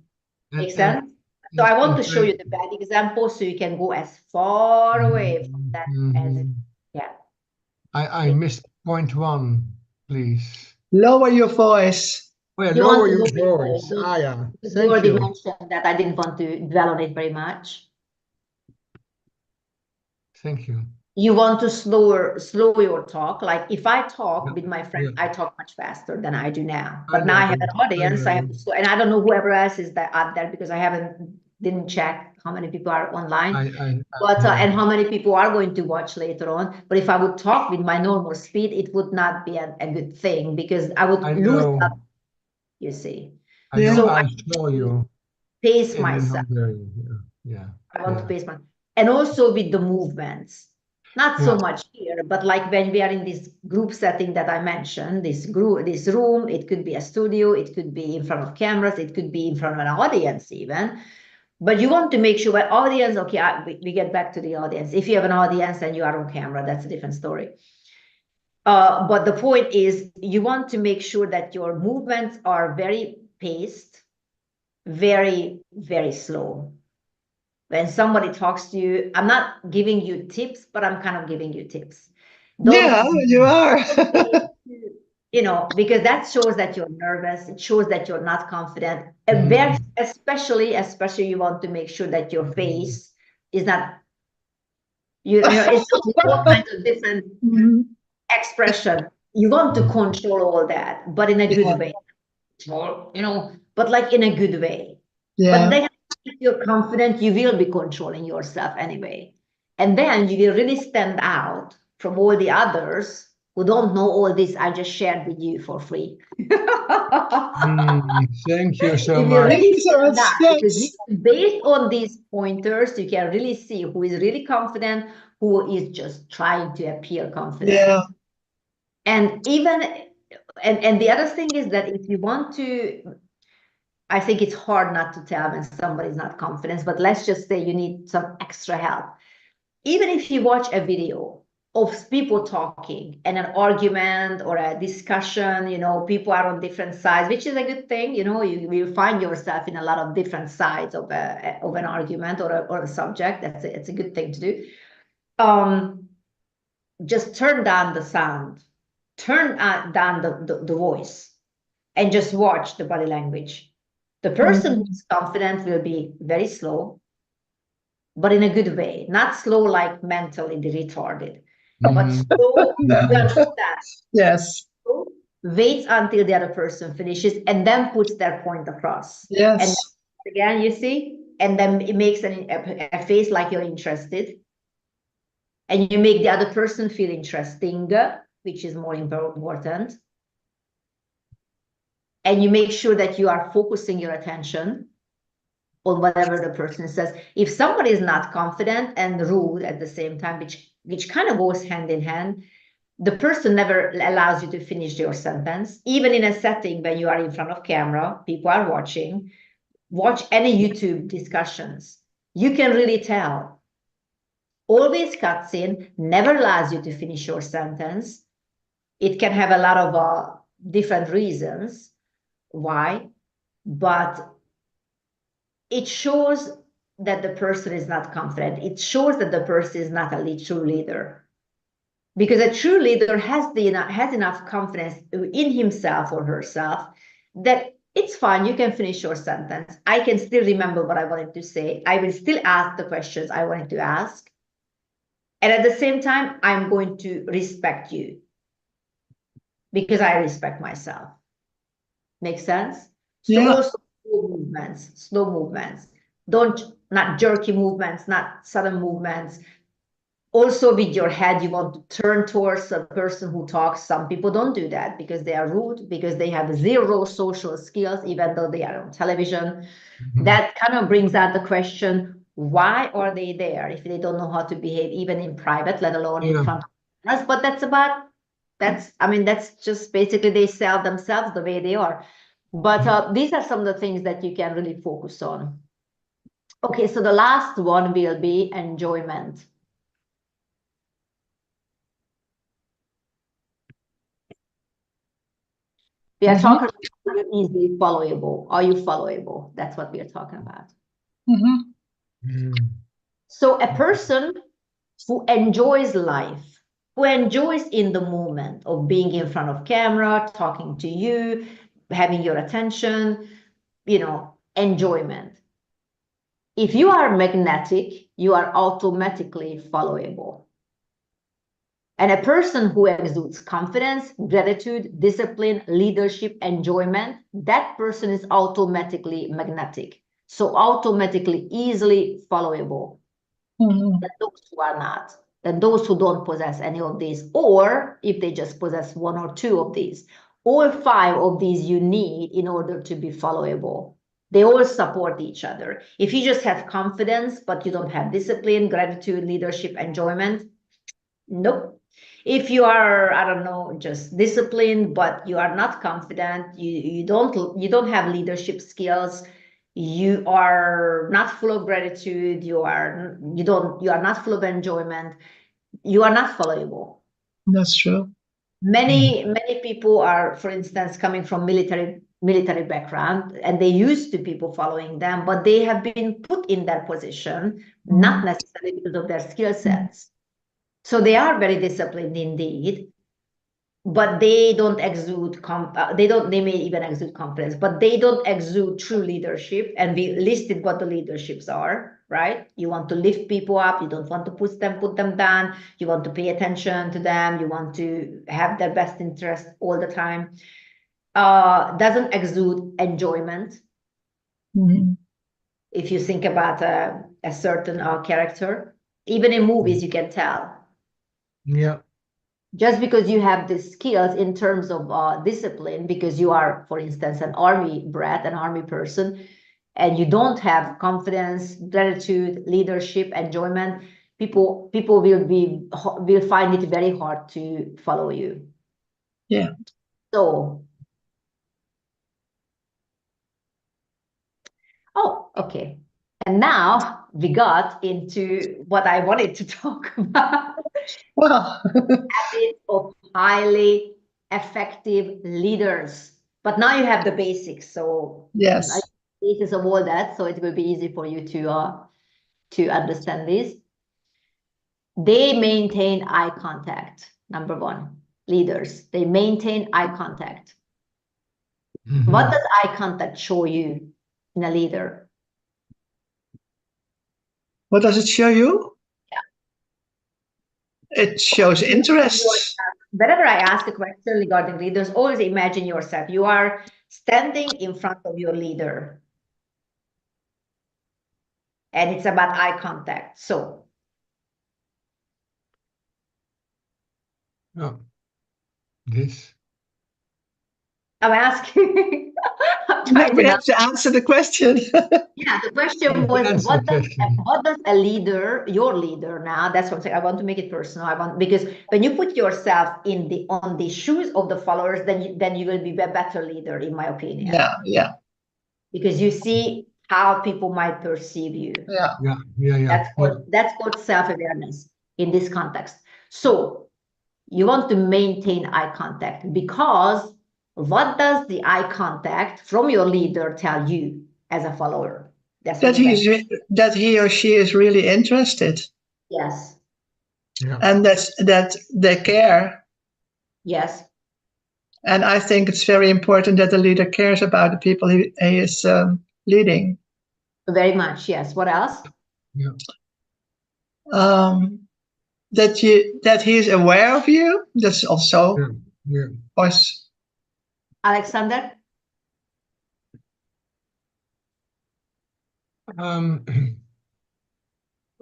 A: Makes sense? So I want to show you the bad example so you can go as far away from that as, yeah.
C: I missed point 1, please.
B: Lower your voice.
C: Oh, yeah,
A: You
C: lower
A: want to
C: your
A: look
C: voice. Ah, yeah.
A: you
C: Thank
A: already
C: you.
A: mentioned that. I didn't want to dwell on it very much.
C: Thank you.
A: You want to slow your talk. Like if I talk with my friends, I talk much faster than I do now. But now I have an audience. I have to slow, and I don't know whoever else is there out there because I didn't check how many people are online. But and how many people are going to watch later on. But if I would talk with my normal speed, it would not be a good thing because I would lose that, you see.
C: I know.
A: So
C: I saw you
A: pace
C: in
A: myself.
C: Hungary. Yeah.
A: I want to pace myself. And also with the movements. Not so much here, but like when we are in this group setting that I mentioned, this room, it could be a studio, it could be in front of cameras, it could be in front of an audience even. But you want to make sure that audience, okay, we get back to the audience. If you have an audience and you are on camera, that's a different story. But the point is you want to make sure that your movements are very paced, very, very slow. When somebody talks to you, I'm not giving you tips, but I'm kind of giving you tips.
B: Yeah, you are.
A: You know, because that shows that you're nervous. It shows that you're not confident. And especially you want to make sure that your face is not, you know, it's all kinds of different expression. You want to control all that, but in a good way. You know, but like in a good way. But then if you're confident, you will be controlling yourself anyway. And then you will really stand out from all the others who don't know all this I just shared with you for free.
C: Thank you so
A: You will
C: much.
A: really stand out because based on these pointers, you can really see who is really confident, who is just trying to appear confident.
B: Yeah.
A: And even and the other thing is that if you want to, I think it's hard not to tell when somebody's not confident, but let's just say you need some extra help. Even if you watch a video of people talking and an argument or a discussion, you know, people are on different sides, which is a good thing. You know, you will find yourself in a lot of different sides of an argument or a subject. It's a good thing to do. Just turn down the sound, turn down the voice, and just watch the body language. The person who's confident will be very slow, but in a good way, not slow like mentally retarded, but slow, you understand?
B: Yes.
A: Slow, waits until the other person finishes and then puts their point across.
B: Yes.
A: And again, you see, and then it makes a face like you're interested. And you make the other person feel interesting, which is more important. And you make sure that you are focusing your attention on whatever the person says. If somebody is not confident and rude at the same time, which kind of goes hand in hand, the person never allows you to finish your sentence. Even in a setting when you are in front of camera, people are watching, watch any YouTube discussions. You can really tell. Always cuts in, never allows you to finish your sentence. It can have a lot of different reasons why, but it shows that the person is not confident. It shows that the person is not a true leader. Because a true leader has enough confidence in himself or herself that it's fine, you can finish your sentence. I can still remember what I wanted to say. I will still ask the questions I wanted to ask. And at the same time, I'm going to respect you because I respect myself. Make sense? So also slow movements. Not jerky movements, not sudden movements. Also with your head, you want to turn towards a person who talks. Some people don't do that because they are rude, because they have zero social skills, even though they are on television. That kind of brings out the question, why are they there if they don't know how to behave even in private, let alone in front of us? But that's just basically they sell themselves the way they are. But these are some of the things that you can really focus on. Okay, so the last one will be enjoyment. We are talking about Are you easily followable? Are you followable? That's what we are talking about. So a person who enjoys life, who enjoys in the moment of being in front of camera, talking to you, having your attention, enjoyment. If you are magnetic, you are automatically followable. And a person who exudes confidence, gratitude, discipline, leadership, enjoyment, that person is automatically magnetic. So automatically easily followable. Than those who are not, than those who don't possess any of these, or if they just possess one or two of these. All five of these you need in order to be followable. They all support each other. If you just have confidence, but you don't have discipline, gratitude, leadership, enjoyment, nope. If you are, I don't know, just disciplined, but you are not confident, you don't have leadership skills, you are not full of gratitude, you are not full of enjoyment, you are not followable.
B: That's true.
A: Many people are, for instance, coming from military background, and they used to people following them, but they have been put in that position, not necessarily because of their skill sets. So they are very disciplined indeed, but they don't exude, they may even exude confidence, but they don't exude true leadership. And we listed what the leaderships are, right? You want to lift people up. You don't want to put them down. You want to pay attention to them. You want to have their best interest all the time. Doesn't exude enjoyment. If you think about a certain character, even in movies, you can tell.
C: Yeah.
A: Just because you have the skills in terms of discipline, because you are, for instance, an army brat, an army person, and you don't have confidence, gratitude, leadership, enjoyment, people will find it very hard to follow you.
B: Yeah.
A: So, okay. And now we got into what I wanted to talk about.
B: Well,
A: Habits of highly effective leaders. But now you have the basics, so
B: yes,
A: basis of all that, so it will be easy for you to understand this. They maintain eye contact. Number one, leaders. They maintain eye contact. What does eye contact show you in a leader?
B: What does it show you? It shows interest.
A: Whenever I ask a question regarding leaders, always imagine yourself. You are standing in front of your leader. And it's about eye contact. So.
C: Oh, this.
A: I'm asking.
B: We have to answer the question.
A: Yeah, the question was, what does a leader, your leader now, that's what I'm saying, I want to make it personal. Because when you put yourself on the shoes of the followers, then you will be a better leader, in my opinion.
B: Yeah.
A: Because you see how people might perceive you.
B: Yeah.
A: That's called self-awareness in this context. So you want to maintain eye contact, because what does the eye contact from your leader tell you as a follower?
B: That he or she is really interested.
A: Yes.
B: Yeah. And that they care.
A: Yes.
B: And I think it's very important that the leader cares about the people he is leading.
A: Very much, yes. What else?
C: Yeah.
B: That he is aware of you. That's also us.
A: Alexander?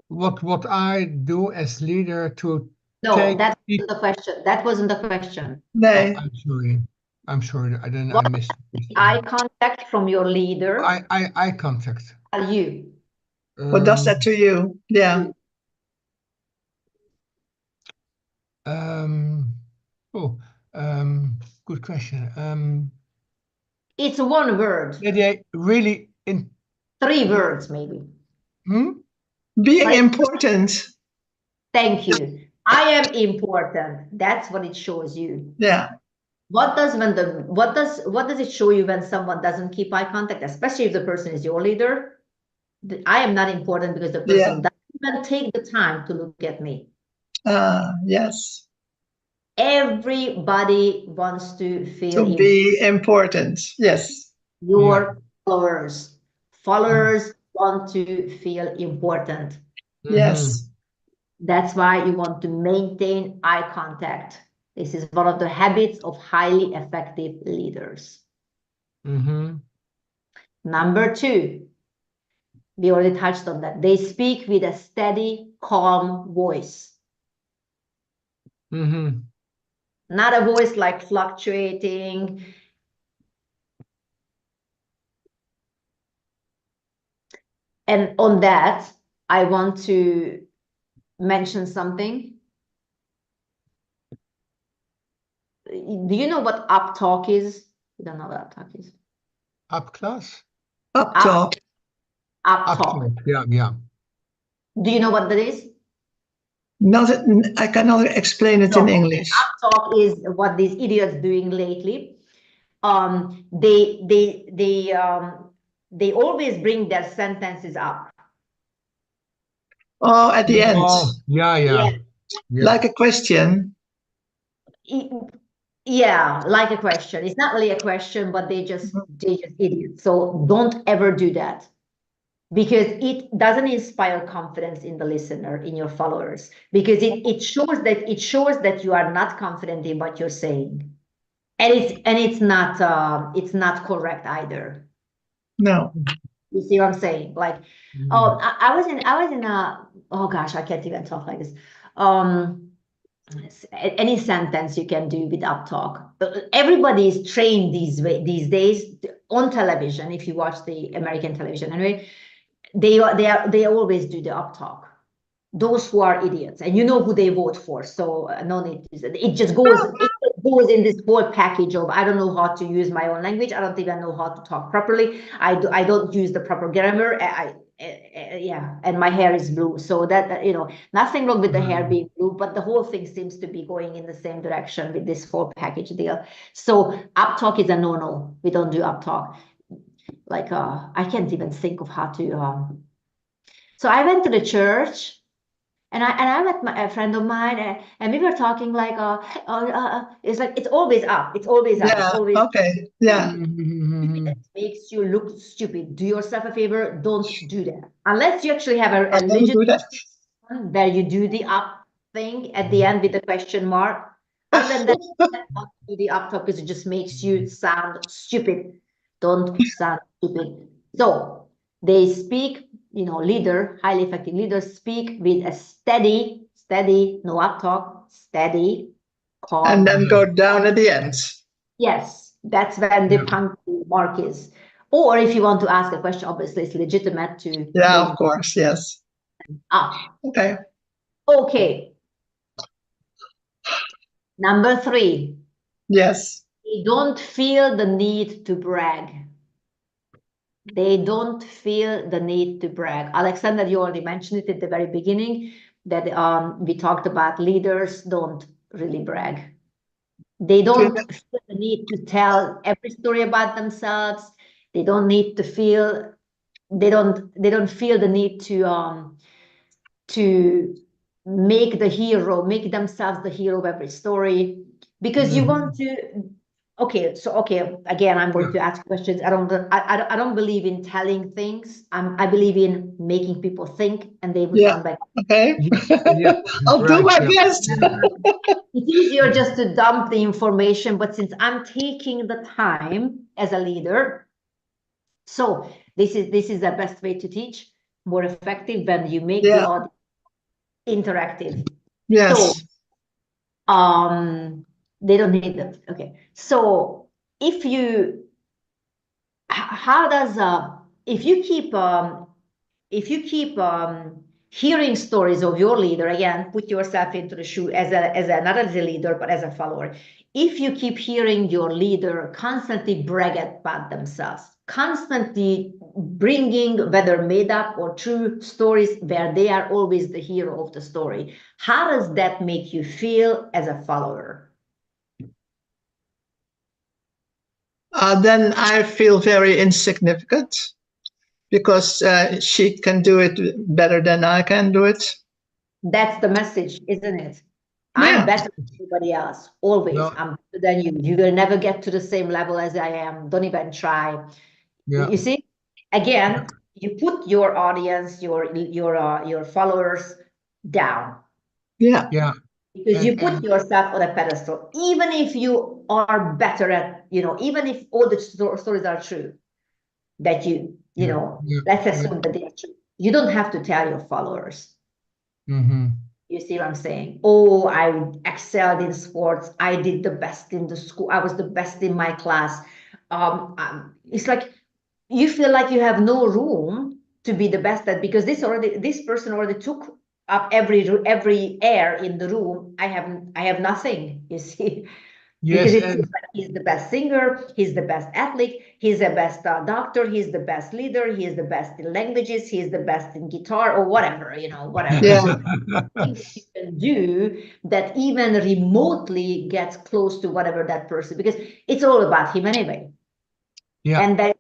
C: What I do as leader to
A: No, that wasn't the question. That wasn't the question.
B: No.
C: Oh, I'm sorry. I missed
A: eye contact from your leader.
C: Eye contact.
A: Are you?
B: What does that to you? Yeah.
C: Good question.
A: It's one word.
C: They really in
A: 3 words, maybe.
B: Being important.
A: Thank you. I am important. That's what it shows you.
B: Yeah.
A: what does it show you when someone doesn't keep eye contact, especially if the person is your leader? I am not important because the person doesn't even take the time to look at me.
B: Yes.
A: Everybody wants to feel
B: To be important. Yes.
A: Your followers want to feel important.
B: Yes.
A: That's why you want to maintain eye contact. This is one of the habits of highly effective leaders. Number 2, we already touched on that. They speak with a steady, calm voice. Not a voice like fluctuating. And on that, I want to mention something. Do you know what up talk is? You don't know what up talk is.
C: Up class?
B: Up talk.
A: Up talk.
C: Yeah.
A: Do you know what that is?
B: I cannot explain it in English.
A: Up talk is what these idiots doing lately. They always bring their sentences up.
B: Oh, at the end.
C: Yeah.
B: Like a question.
A: Yeah, like a question. It's not really a question, but they just idiots. So don't ever do that, because it doesn't inspire confidence in the listener, in your followers, because it shows that you are not confident in what you're saying, and it's not correct either.
B: No.
A: You see what I'm saying? Like, I was in a, oh gosh, I can't even talk like this. Any sentence you can do with up talk. Everybody is trained these days on television. If you watch the American television, anyway, they always do the up talk. Those who are idiots, and you know who they vote for, so no need to, it just goes in this whole package of, I don't know how to use my own language, I don't even know how to talk properly, I don't use the proper grammar, yeah, and my hair is blue, so that nothing wrong with the hair being blue, but the whole thing seems to be going in the same direction with this whole package deal. So up talk is a no. We don't do up talk. Like I can't even think of how to so I went to the church, and I met a friend of mine, and we were talking like, it's like, it's always up. It's always up.
B: Yeah.
A: It's always
B: okay. Yeah.
A: It makes you look stupid. Do yourself a favor. Don't do that. Unless you actually have a
B: Don't do that.
A: where you do the up thing at the end with the question mark. Other than that, don't do the up top, because it just makes you sound stupid. Don't sound stupid. So they speak, highly effective leaders speak with a steady, no up talk, steady, calm.
B: And then go down at the end.
A: Yes, that's when the punctual mark is. Or if you want to ask a question, obviously it's legitimate to.
B: Yeah, of course, yes.
A: Up.
B: Okay.
A: Okay. Number 3.
B: Yes.
A: They don't feel the need to brag. They don't feel the need to brag. Alexander, you already mentioned it at the very beginning, that we talked about leaders don't really brag. They don't feel the need to tell every story about themselves. They don't need to feel, they don't feel the need to make themselves the hero of every story, because you want to. Okay, again, I'm going to ask questions. I don't believe in telling things. I believe in making people think, and they will come back.
B: Okay. I'll do my best.
A: It's easier just to dump the information, but since I'm taking the time as a leader, so this is the best way to teach, more effective when you make the audience interactive.
B: Yes.
A: So they don't need that. Okay. So if you keep hearing stories of your leader, again, put yourself into the shoe not as a leader, but as a follower. If you keep hearing your leader constantly brag about themselves, constantly bringing, whether made up or true, stories where they are always the hero of the story, how does that make you feel as a follower?
B: then I feel very insignificant because she can do it better than I can do it.
A: That's the message, isn't it? I'm
B: Yeah.
A: better than anybody else. Always.
C: No.
A: I'm better than you. You will never get to the same level as I am. Don't even try.
C: Yeah.
A: You see, again, you put your audience, your followers down.
B: Yeah.
C: Yeah.
A: Because you put yourself on a pedestal, even if you are better at, even if all the stories are true, that let's assume that they are true. You don't have to tell your followers.
C: Mm-hmm.
A: You see what I'm saying? Oh, I excelled in sports. I did the best in the school. I was the best in my class. It's like you feel like you have no room to be the best at, because this person already took up every air in the room. I have nothing, you see.
C: Yes,
A: Because it
C: and
A: feels like he's the best singer, he's the best athlete, he's the best doctor, he's the best leader, he's the best in languages, he's the best in guitar or whatever, whatever.
B: Yeah.
A: Things that you can do that even remotely gets close to whatever that person, because it's all about him anyway.
C: yeah.
A: And then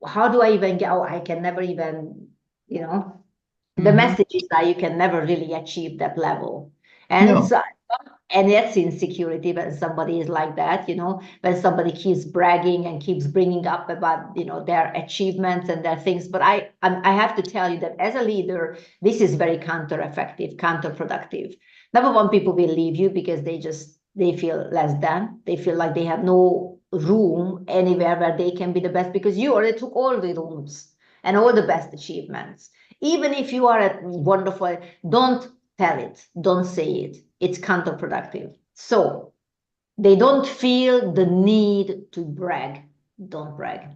A: how do I even get, I can never even, the message is that you can never really achieve that level. And
B: No.
A: so, and that's insecurity when somebody is like that, when somebody keeps bragging and keeps bringing up about, their achievements and their things. But I have to tell you that as a leader, this is very counterproductive. Number one, people will leave you because they feel less than. They feel like they have no room anywhere where they can be the best, because you already took all the rooms and all the best achievements. Even if you are wonderful, don't tell it, don't say it. It's counterproductive. So they don't feel the need to brag. Don't brag.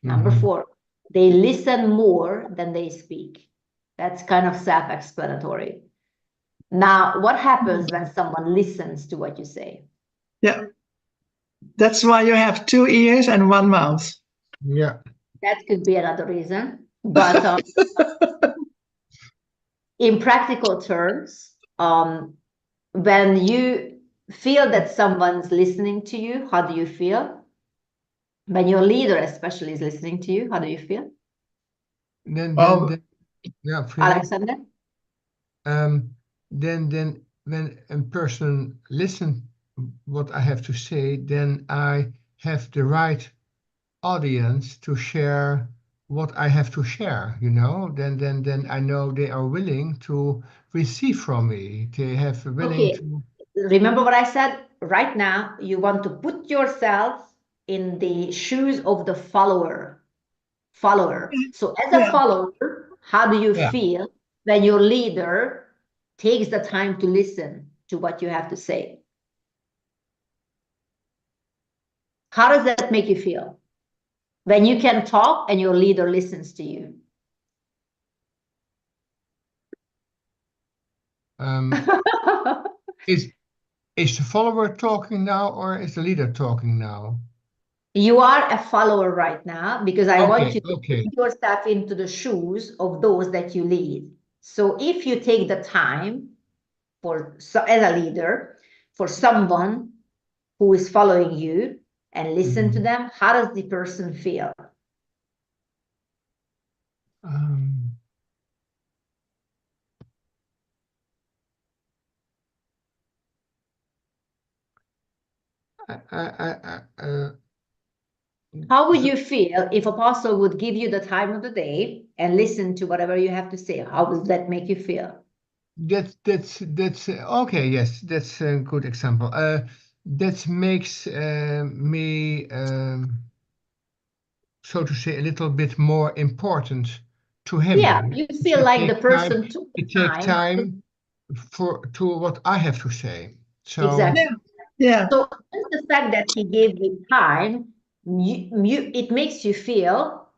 A: Number 4, they listen more than they speak. That's kind of self-explanatory. Now, what happens when someone listens to what you say?
B: Yeah. That's why you have 2 ears and 1 mouth.
C: Yeah.
A: That could be another reason. But in practical terms, when you feel that someone's listening to you, how do you feel? When your leader especially is listening to you, how do you feel?
C: Then yeah,
A: Alexander?
C: Then when a person listens what I have to say, then I have the right audience to share what I have to share, then I know they are willing to receive from me. They have willing to.
A: Remember what I said? Right now, you want to put yourself in the shoes of the follower. So as a follower, how do you feel when your leader takes the time to listen to what you have to say? How does that make you feel? When you can talk and your leader listens to you.
C: Is the follower talking now, or is the leader talking now?
A: You are a follower right now, because I want you to
C: Okay.
A: put yourself into the shoes of those that you lead. So if you take the time as a leader, for someone who is following you and listen to them, how does the person feel? How would you feel if Apostle would give you the time of the day and listen to whatever you have to say? How would that make you feel?
C: That's okay. Yes, that's a good example. That makes me, so to say, a little bit more important to him.
A: Yeah, you feel like the person took the
C: time to what I have to say. So
A: exactly.
B: Yeah.
A: So just the fact that he gave you time, it makes you feel.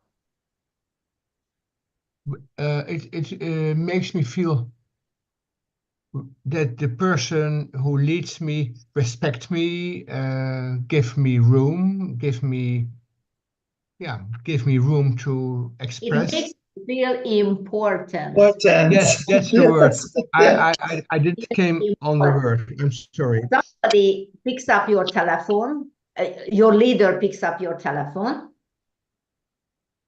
C: it makes me feel that the person who leads me respect me, give me room room to express.
A: It makes you feel important.
C: Yes, that's the word. I didn't came on the word. I'm sorry.
A: Somebody picks up your telephone your leader picks up your telephone.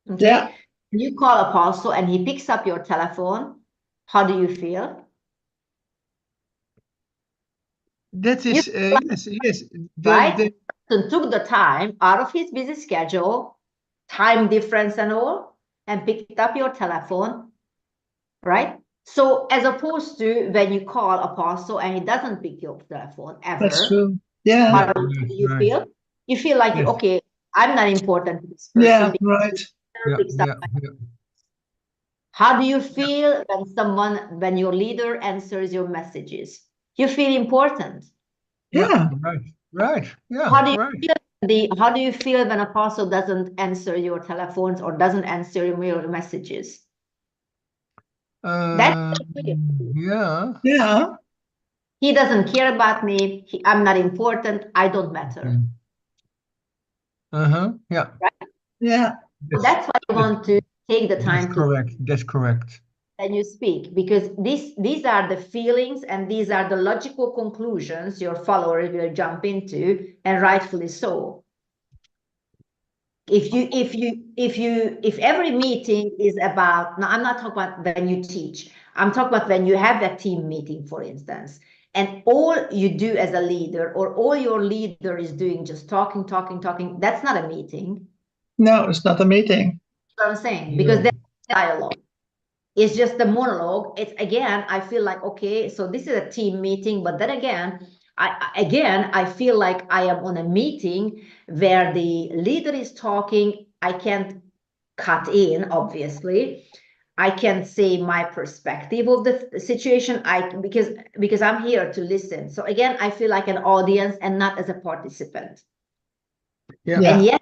A: Okay.
B: Yeah.
A: You call Apostle and he picks up your telephone. How do you feel?
C: That is, yes.
A: Right? The person took the time out of his busy schedule, time difference and all, and picked up your telephone, right? So as opposed to when you call Apostle and he doesn't pick your telephone ever.
B: That's true. Yeah.
A: How do you feel? You feel like,
C: Yes.
A: okay, I'm not important to this person.
B: Yeah, right.
A: How do you feel when your leader answers your messages? You feel important.
B: Yeah.
C: Right. Yeah.
A: How do you feel when Apostle doesn't answer your telephones or doesn't answer your messages?
C: Yeah.
A: He doesn't care about me. I'm not important. I don't matter.
C: Yeah.
A: Right?
B: Yeah.
A: That's why I want to take the time
C: That's correct.
A: When you speak, because these are the feelings and these are the logical conclusions your followers will jump into, and rightfully so. If every meeting is about, now I'm not talking about when you teach, I'm talking about when you have a team meeting, for instance, and all you do as a leader or all your leader is doing just talking, that's not a meeting.
B: No, it's not a meeting.
A: That's what I'm saying, because that's dialogue. It's just the monologue. It's again, I feel like, okay, so this is a team meeting, but then again, I feel like I am on a meeting where the leader is talking. I can't cut in, obviously. I can say my perspective of the situation. Because I'm here to listen. So again, I feel like an audience and not as a participant.
B: Yeah.
A: And yes,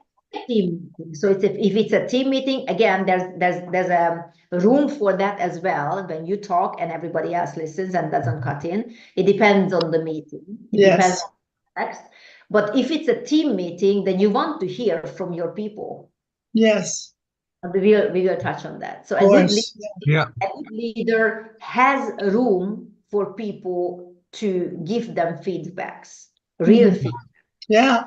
A: team meeting. So if it's a team meeting, again, there's a room for that as well. When you talk and everybody else listens and doesn't cut in, it depends on the meeting. It depends on the context. But if it's a team meeting, then you want to hear from your people.
B: Yes.
A: We will touch on that. So a good leader has room for people to give them feedbacks, real feedback.
B: Yeah.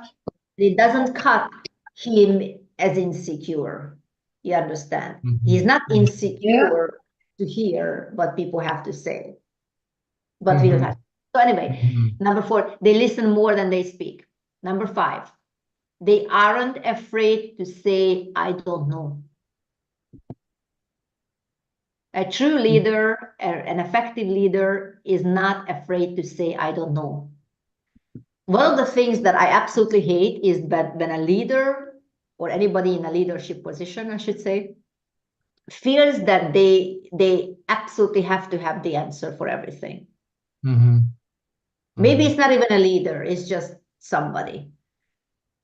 A: It doesn't cut him as insecure. You understand? He's not insecure to hear what people have to say. But we'll have. So anyway, number 4, they listen more than they speak. Number 5, they aren't afraid to say, I don't know. A true leader, an effective leader, is not afraid to say, I don't know. One of the things that I absolutely hate is that when a leader or anybody in a leadership position, I should say, feels that they absolutely have to have the answer for everything. Maybe it's not even a leader, it's just somebody.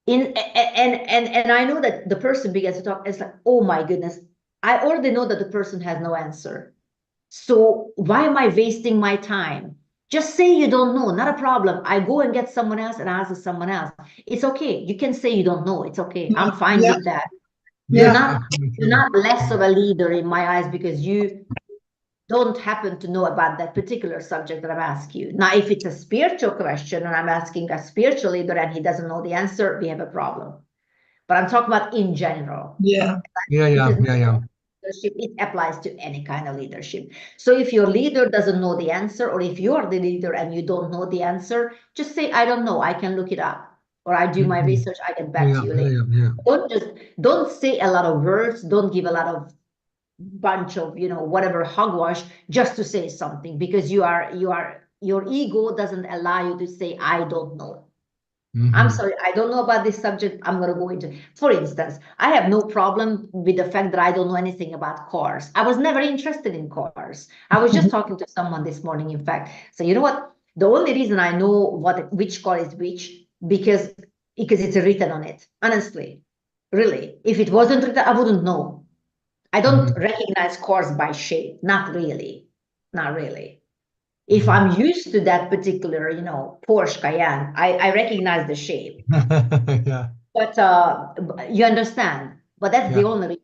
A: And I know that the person begins to talk, it's like, oh my goodness, I already know that the person has no answer. So why am I wasting my time? Just say you don't know, not a problem. I go and get someone else and ask someone else. It's okay. You can say you don't know. It's okay. I'm fine with that. You're not less of a leader in my eyes because you don't happen to know about that particular subject that I'm asking you. Now, if it's a spiritual question and I'm asking a spiritual leader and he doesn't know the answer, we have a problem. But I'm talking about in general.
B: Yeah.
A: Leadership, it applies to any kind of leadership. So if your leader doesn't know the answer, or if you're the leader and you don't know the answer, just say, I don't know, I can look it up, or I do my research, I get back to you later. Don't say a lot of words, don't give a lot of bunch of, whatever hogwash just to say something, because your ego doesn't allow you to say, I don't know. I'm sorry, I don't know about this subject. I'm going to go into, for instance, I have no problem with the fact that I don't know anything about cars. I was never interested in cars. I was just talking to someone this morning, in fact. So you know what? The only reason I know which car is which, because it's written on it. Honestly, really. If it wasn't written, I wouldn't know. I don't recognize cars by shape. Not really. Not really. If I'm used to that particular, Porsche Cayenne, I recognize the shape. But you understand. But that's the only reason.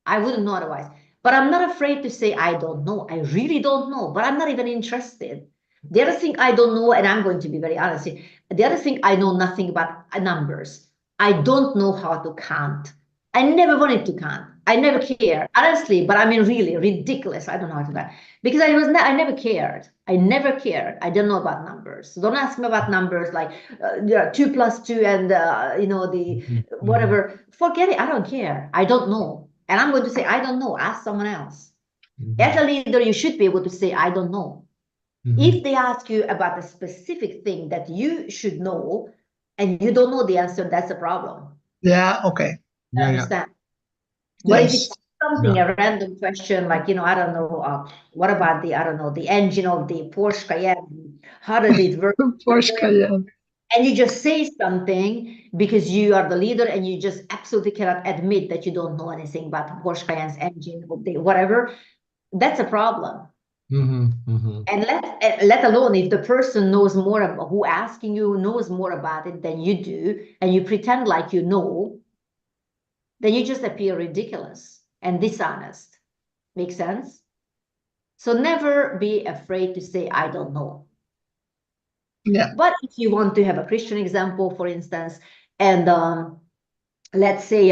A: I wouldn't know otherwise. But I'm not afraid to say I don't know. I really don't know. But I'm not even interested. The other thing I don't know, and I'm going to be very honest, The other thing, I know nothing about numbers. I don't know how to count. I never wanted to count. I never cared, honestly, but I mean, really ridiculous. I don't know how to count because I never cared. I never cared. I don't know about numbers. So don't ask me about numbers like 2 + 2 and the whatever. Forget it. I don't care. I don't know. And I'm going to say, I don't know. Ask someone else. As a leader, you should be able to say, I don't know. If they ask you about a specific thing that you should know and you don't know the answer, that's a problem.
B: Yeah, okay.
A: I understand. But if it's something, a random question, like, I don't know, what about I don't know, the engine of the Porsche Cayenne? How does it work?
B: Porsche Cayenne.
A: And you just say something because you are the leader and you just absolutely cannot admit that you don't know anything about Porsche Cayenne's engine or whatever. That's a problem. And let alone if the person knows more about who asking you knows more about it than you do, and you pretend like you know, then you just appear ridiculous and dishonest. Make sense? So never be afraid to say, I don't know.
B: Yeah.
A: But if you want to have a Christian example, for instance, and let's say,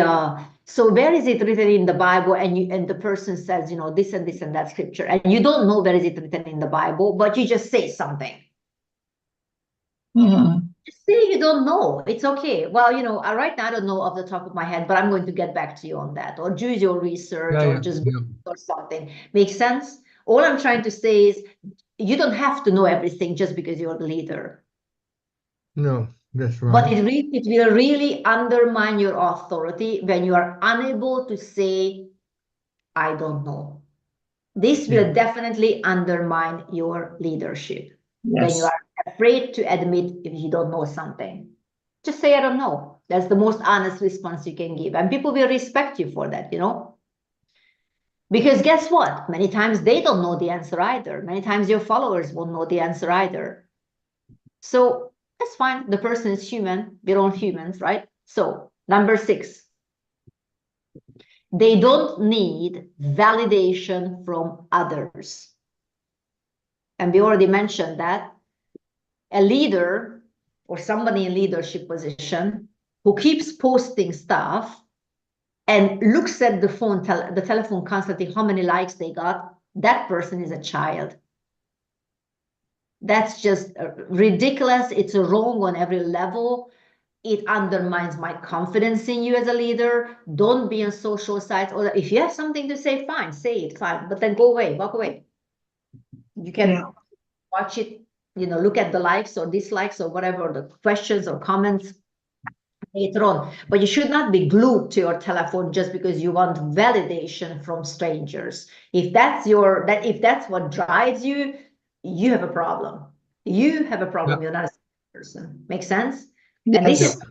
A: so where is it written in the Bible? And the person says, this and this and that scripture, and you don't know where is it written in the Bible, but you just say something. Just say you don't know. It's okay. Well, right now I don't know off the top of my head, but I'm going to get back to you on that. Or do your research or just or something. Makes sense? All I'm trying to say is you don't have to know everything just because you're the leader.
C: No, that's right.
A: But it will really undermine your authority when you are unable to say, I don't know. This will definitely undermine your leadership. When you are afraid to admit if you don't know something. Just say, I don't know. That's the most honest response you can give. And people will respect you for that, Because guess what? Many times they don't know the answer either. Many times your followers won't know the answer either. So that's fine. The person is human. We're all humans, right? So number 6. They don't need validation from others. And we already mentioned that a leader or somebody in leadership position who keeps posting stuff and looks at the phone, the telephone constantly, how many likes they got, that person is a child. That's just ridiculous. It's wrong on every level. It undermines my confidence in you as a leader. Don't be on social sites. Or if you have something to say, fine, say it, fine. But then go away, walk away. You can watch it, look at the likes or dislikes or whatever, the questions or comments later on. But you should not be glued to your telephone just because you want validation from strangers. If that's what drives you, you have a problem. You have a problem. You're not a person. Make sense? Yes. And this is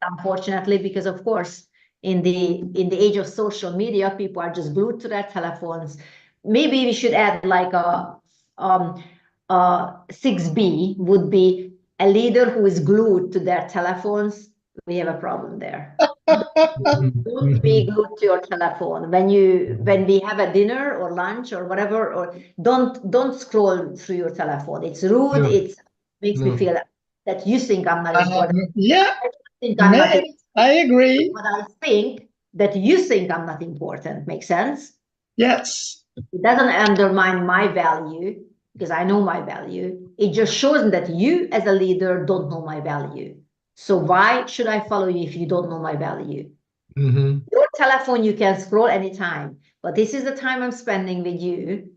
A: unfortunately because, of course, in the age of social media, people are just glued to their telephones. Maybe we should add like a 6B would be a leader who is glued to their telephones. We have a problem there. Don't be glued to your telephone when we have a dinner or lunch or whatever, or don't scroll through your telephone. It's rude. It makes me feel that you think I'm not important.
B: I agree.
A: But I think that you think I'm not important. Makes sense?
B: Yes.
A: It doesn't undermine my value because I know my value. It just shows that you as a leader don't know my value. So why should I follow you if you don't know my value? Your telephone, you can scroll anytime, but this is the time I'm spending with you.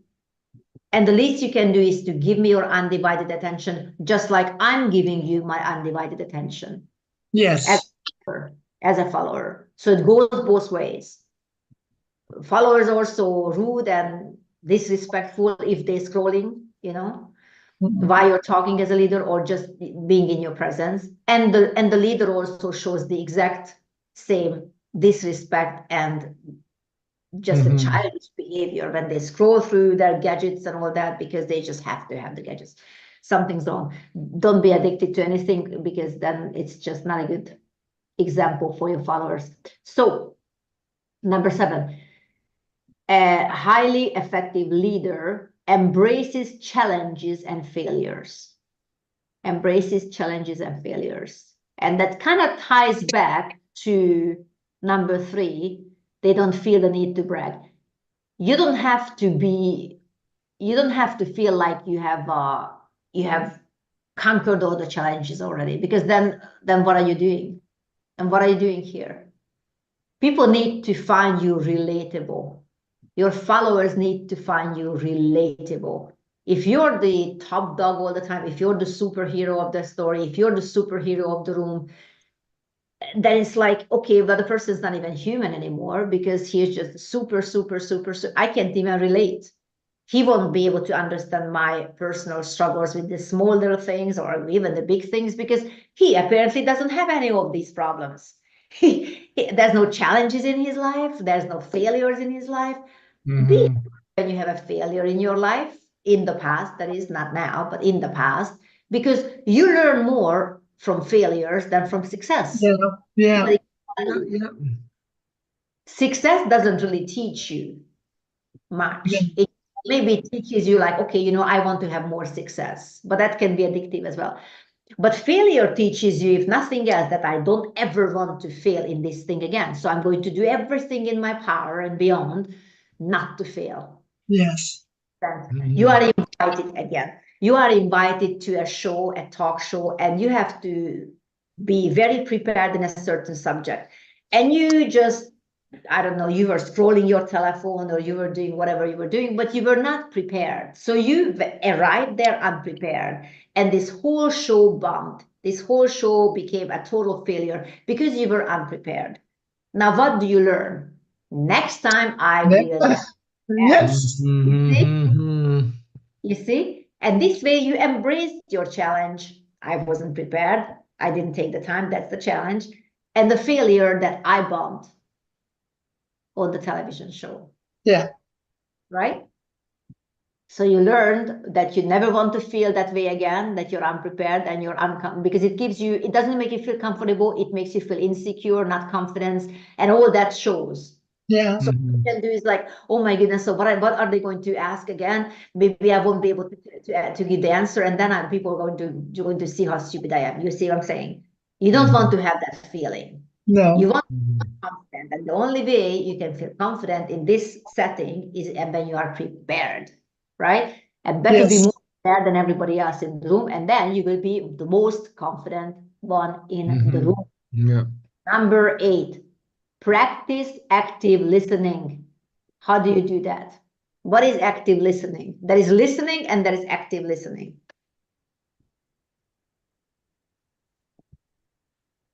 A: And the least you can do is to give me your undivided attention, just like I'm giving you my undivided attention.
B: Yes.
A: As a follower. So it goes both ways. Followers are also rude and disrespectful if they're scrolling, while you're talking as a leader or just being in your presence. And the leader also shows the exact same disrespect and just a childish behavior when they scroll through their gadgets and all that because they just have to have the gadgets. Something's wrong. Don't be addicted to anything because then it's just not a good example for your followers. So number 7, a highly effective leader embraces challenges and failures. embraces challenges and failures. And that kind of ties back to number 3. They don't feel the need to brag. You don't have to feel like you have conquered all the challenges already, because then what are you doing? And what are you doing here? People need to find you relatable. Your followers need to find you relatable. If you're the top dog all the time, if you're the superhero of the story, if you're the superhero of the room, then it's like, okay, but the person's not even human anymore, because he's just super, I can't even relate. He won't be able to understand my personal struggles with the small little things or even the big things, because he apparently doesn't have any of these problems. There's no challenges in his life. There's no failures in his life. When you have a failure in your life, in the past, that is not now, but in the past, because you learn more from failures than from success.
B: Yeah.
A: Success doesn't really teach you much. It maybe teaches you like, okay, I want to have more success, but that can be addictive as well. But failure teaches you, if nothing else, that I don't ever want to fail in this thing again. So I'm going to do everything in my power and beyond not to fail.
B: Yes.
A: You are invited again. You are invited to a show, a talk show, and you have to be very prepared in a certain subject. And you just, I don't know, you were scrolling your telephone or you were doing whatever you were doing, but you were not prepared. So you arrived there unprepared. And this whole show bombed. This whole show became a total failure because you were unprepared. Now, what do you learn? Next time I will.
B: Yes.
A: You see? And this way you embraced your challenge. I wasn't prepared. I didn't take the time. That's the challenge. And the failure that I bombed on the television show.
B: Yeah.
A: Right? So you learned that you never want to feel that way again, that you're unprepared and you're because it doesn't make you feel comfortable. It makes you feel insecure, not confidence, and all that shows.
B: Yeah.
A: So what you can do is like, oh my goodness, so what are they going to ask again? Maybe I won't be able to give the answer, and then people are going to see how stupid I am. You see what I'm saying? You don't want to have that feeling.
B: No.
A: You want to be confident, and the only way you can feel confident in this setting is when you are prepared, right? And better be more prepared than everybody else in the room, and then you will be the most confident one in the room.
C: Yeah.
A: Number 8. Practice active listening. How do you do that? What is active listening? There is listening and there is active listening.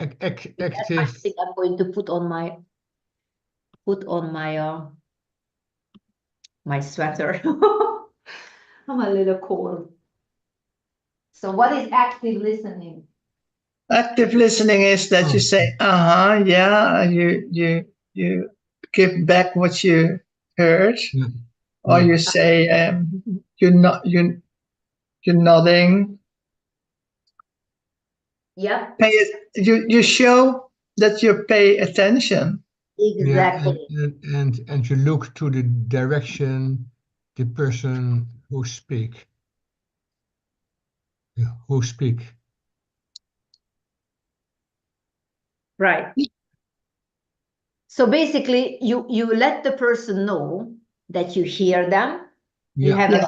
C: Active.
A: I think I'm going to put on my sweater. I'm a little cold. So what is active listening?
B: Active listening is that you say, yeah, you give back what you heard, or you say, you're nodding.
A: Yep.
B: You show that you pay attention.
A: Exactly.
C: Yeah, and you look to the direction the person who speak.
A: Right. So basically, you let the person know that you hear them. You have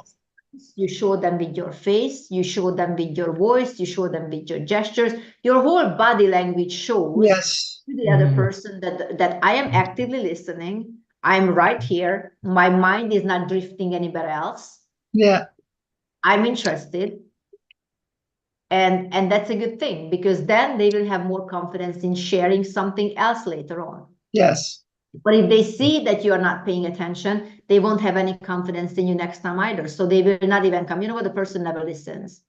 A: you show them with your face, you show them with your voice, you show them with your gestures. Your whole body language shows to the other person that I am actively listening. I'm right here. My mind is not drifting anywhere else.
B: Yeah.
A: I'm interested. And that's a good thing, because then they will have more confidence in sharing something else later on.
B: Yes.
A: But if they see that you are not paying attention, they won't have any confidence in you next time either. So they will not even come. You know what? The person never listens.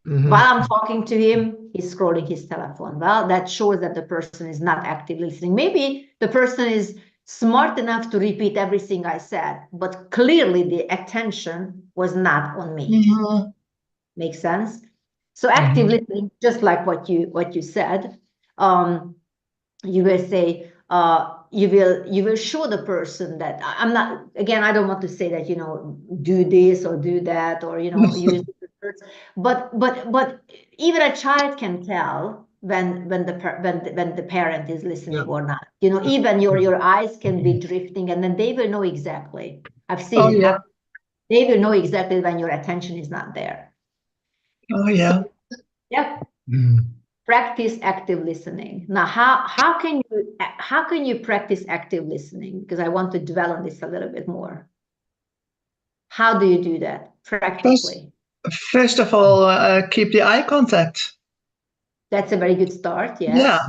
A: While I'm talking to him, he's scrolling his telephone. Well, that shows that the person is not actively listening. Maybe the person is smart enough to repeat everything I said, but clearly the attention was not on me. Makes sense? So active listening, just like what you said, you will say, you will show the person that I don't want to say that, do this or do that, or, use words, but even a child can tell when the parent is listening or not. You know, even your eyes can be drifting, and then they will know exactly. I've seen it happen. They will know exactly when your attention is not there.
B: Oh yeah.
A: So, yeah. Practice active listening. Now, how can you practice active listening? Because I want to dwell on this a little bit more. How do you do that practically?
B: First of all, keep the eye contact.
A: That's a very good start. Yes.
B: Yeah.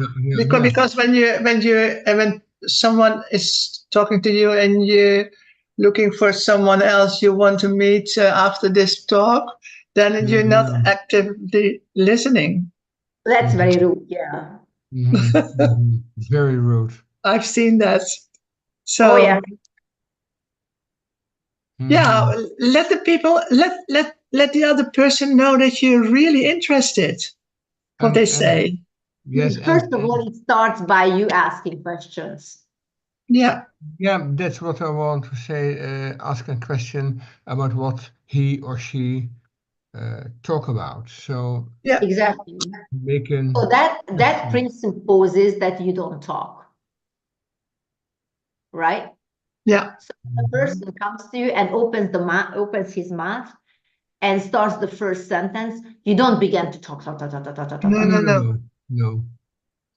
B: Because when someone is talking to you and you're looking for someone else you want to meet after this talk, then you're not actively listening.
A: That's very rude. Yeah.
C: Very rude.
B: I've seen that. So
A: oh yeah.
B: Yeah, let the people let the other person know that you're really interested. What they say.
C: Yes.
A: First of all, it starts by you asking questions.
B: Yeah.
C: Yeah, that's what I want to say. Ask a question about what he or she talk about. So
B: yeah,
A: exactly.
C: So
A: that presupposes that you don't talk, right?
B: Yeah.
A: So the person comes to you and opens his mouth and starts the first sentence. You don't begin to talk.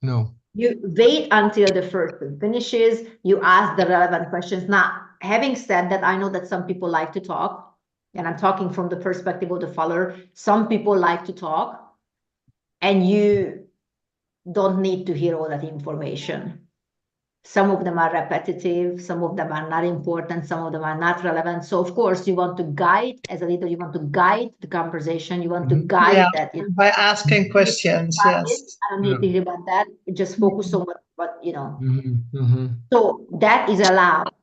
B: No.
A: You wait until the person finishes. You ask the relevant questions. Now, having said that, I know that some people like to talk, and I'm talking from the perspective of the follower. Some people like to talk, and you don't need to hear all that information. Some of them are repetitive, some of them are not important, some of them are not relevant. So of course you want to guide, as a leader, you want to guide the conversation, you want to guide that.
B: By asking questions, yes.
A: I don't need to hear about that. Just focus on what you know. So that is allowed.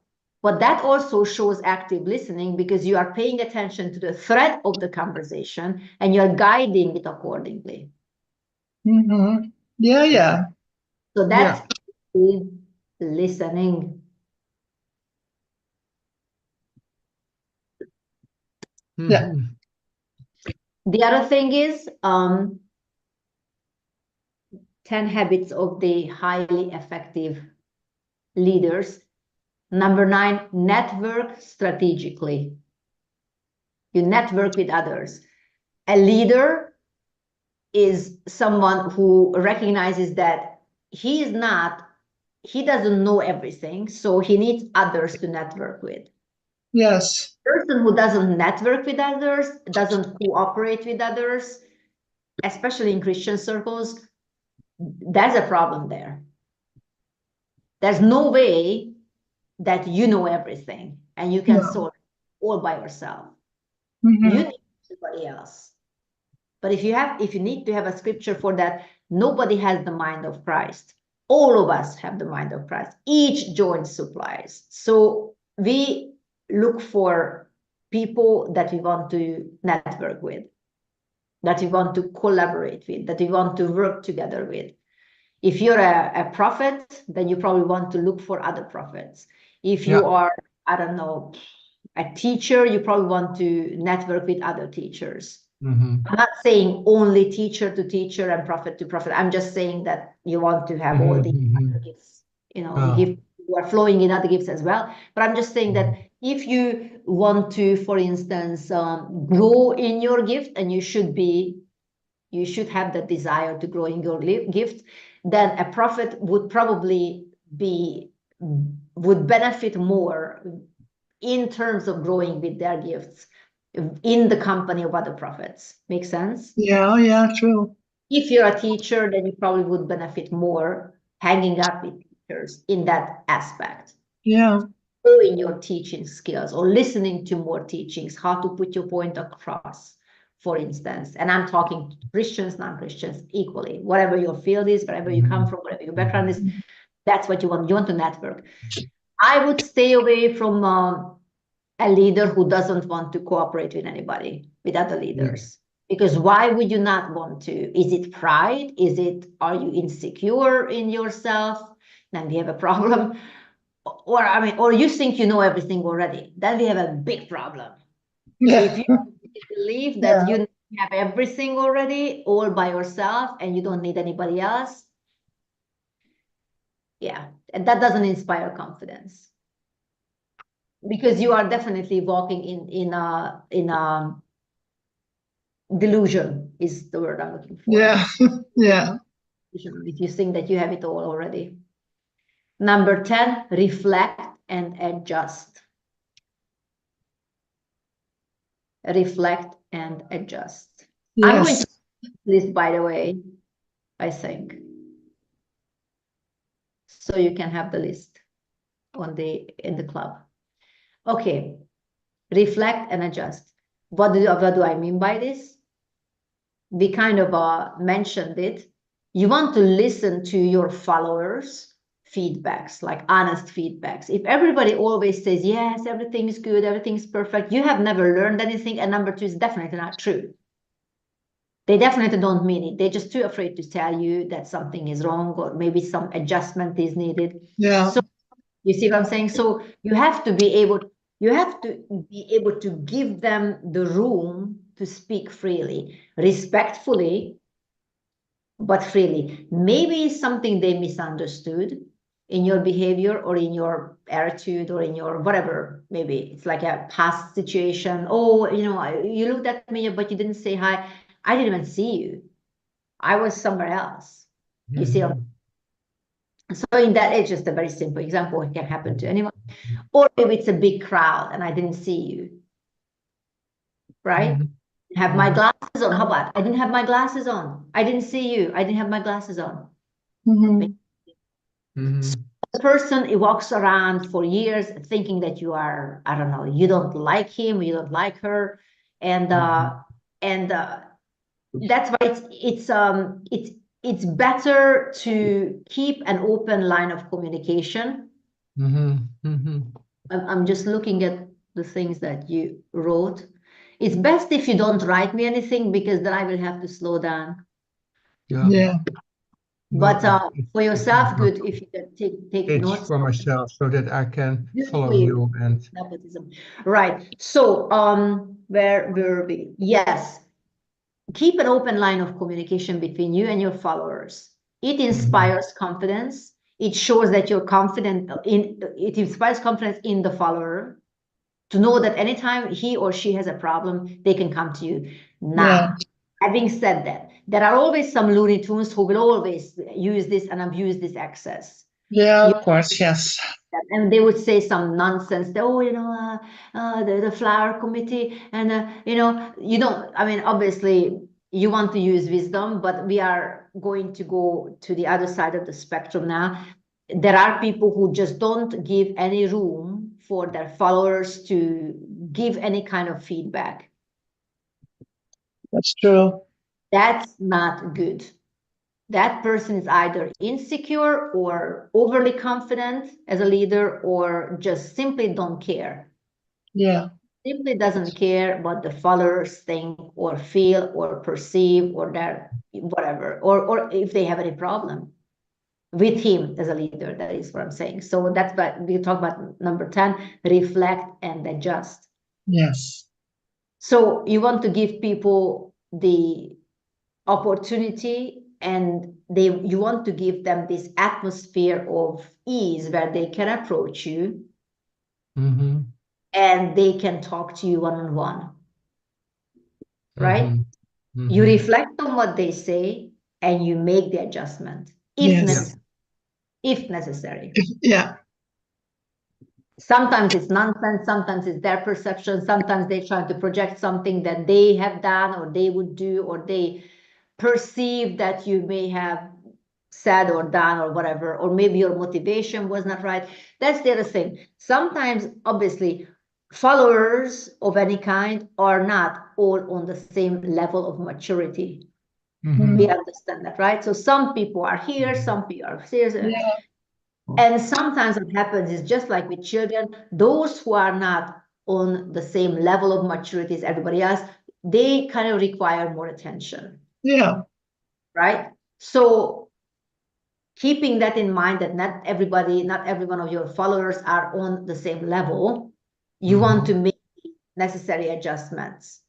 A: But that also shows active listening, because you are paying attention to the thread of the conversation and you're guiding it accordingly.
B: Yeah.
A: So that's listening.
B: Yeah.
A: The other thing is 10 habits of the highly effective leaders. Number 9, network strategically. You network with others. A leader is someone who recognizes that he doesn't know everything, so he needs others to network with.
B: Yes.
A: A person who doesn't network with others, doesn't cooperate with others, especially in Christian circles, there's a problem there. There's no way that you know everything and you can solve it all by yourself. You need somebody else. But if you need to have a scripture for that, nobody has the mind of Christ. All of us have the mind of Christ. Each joint supplies. So we look for people that we want to network with, that we want to collaborate with, that we want to work together with. If you're a prophet, then you probably want to look for other prophets. If you are, I don't know, a teacher, you probably want to network with other teachers. I'm not saying only teacher to teacher and prophet to prophet. I'm just saying that you want to have all these other gifts, you are flowing in other gifts as well. But I'm just saying that if you want to, for instance, grow in your gift, and you should have the desire to grow in your gift, then a prophet would probably would benefit more in terms of growing with their gifts in the company of other prophets. Make sense?
B: Yeah, true.
A: If you're a teacher, then you probably would benefit more hanging out with teachers in that aspect.
B: Yeah.
A: Growing your teaching skills or listening to more teachings, how to put your point across, for instance. And I'm talking Christians, non-Christians equally. Whatever your field is, wherever you come from, whatever your background is, that's what you want. You want to network. I would stay away from a leader who doesn't want to cooperate with anybody, with other leaders. Because why would you not want to? Is it pride? Are you insecure in yourself? Then we have a problem. Or you think you know everything already. Then we have a big problem.
B: Yeah.
A: If you believe that you have everything already all by yourself and you don't need anybody else. Yeah, and that doesn't inspire confidence, because you are definitely walking in a delusion is the word I'm looking for.
B: Yeah, yeah.
A: If you think that you have it all already. Number 10, reflect and adjust. Reflect and adjust.
B: Yes.
A: I'm going to list, by the way, I think. So you can have the list in the club. Okay, reflect and adjust. What do I mean by this? We kind of mentioned it. You want to listen to your followers' feedbacks, like honest feedbacks. If everybody always says, yes, everything is good, everything's perfect, you have never learned anything. And number 2 is definitely not true. They definitely don't mean it. They're just too afraid to tell you that something is wrong or maybe some adjustment is needed.
B: Yeah.
A: So you see what I'm saying? So you have to be able to give them the room to speak freely, respectfully, but freely. Maybe something they misunderstood in your behavior or in your attitude or in your whatever. Maybe it's like a past situation. Oh, you looked at me, but you didn't say hi. I didn't even see you. I was somewhere else. You see? So in that, it's just a very simple example. It can happen to anyone. Or if it's a big crowd and I didn't see you, right? Have my glasses on. How about I didn't have my glasses on? I didn't see you. I didn't have my glasses on. So the person, it walks around for years thinking that you are, I don't know, you don't like him, you don't like her, and that's why it's better to keep an open line of communication. I'm just looking at the things that you wrote. It's best if you don't write me anything, because then I will have to slow down.
B: Yeah.
A: But for yourself, good if you can take
C: It's
A: notes.
C: for myself so that I can
A: Good
C: follow
A: for you.
C: you and
A: Nepotism. Right. So where were we? Yes. Keep an open line of communication between you and your followers. It inspires confidence. It shows that you're confident it inspires confidence in the follower to know that anytime he or she has a problem, they can come to you. Now, having said that, there are always some Looney Tunes who will always use this and abuse this access.
B: Yeah, of course, yes.
A: And they would say some nonsense. The flower committee, and you don't. I mean, obviously, you want to use wisdom, but we are going to go to the other side of the spectrum now. There are people who just don't give any room for their followers to give any kind of feedback.
B: That's true.
A: That's not good. That person is either insecure or overly confident as a leader, or just simply don't care.
B: Yeah.
A: Simply doesn't care what the followers think or feel or perceive or their whatever, or if they have any problem with him as a leader. That is what I'm saying. So that's what we talk about. Number 10, reflect and adjust.
B: Yes.
A: So you want to give people the opportunity, and you want to give them this atmosphere of ease where they can approach you and they can talk to you one-on-one, right? You reflect on what they say and you make the adjustment if necessary.
B: Yeah.
A: Sometimes it's nonsense, sometimes it's their perception, sometimes they try to project something that they have done or they would do, or they perceive that you may have said or done or whatever, or maybe your motivation was not right. That's the other thing. Sometimes, obviously, followers of any kind are not all on the same level of maturity. We understand that, right? So some people are here, some people are here. And sometimes what happens is, just like with children, those who are not on the same level of maturity as everybody else, they kind of require more attention.
B: Yeah.
A: Right? So keeping that in mind, that not every one of your followers are on the same level, you want to make necessary adjustments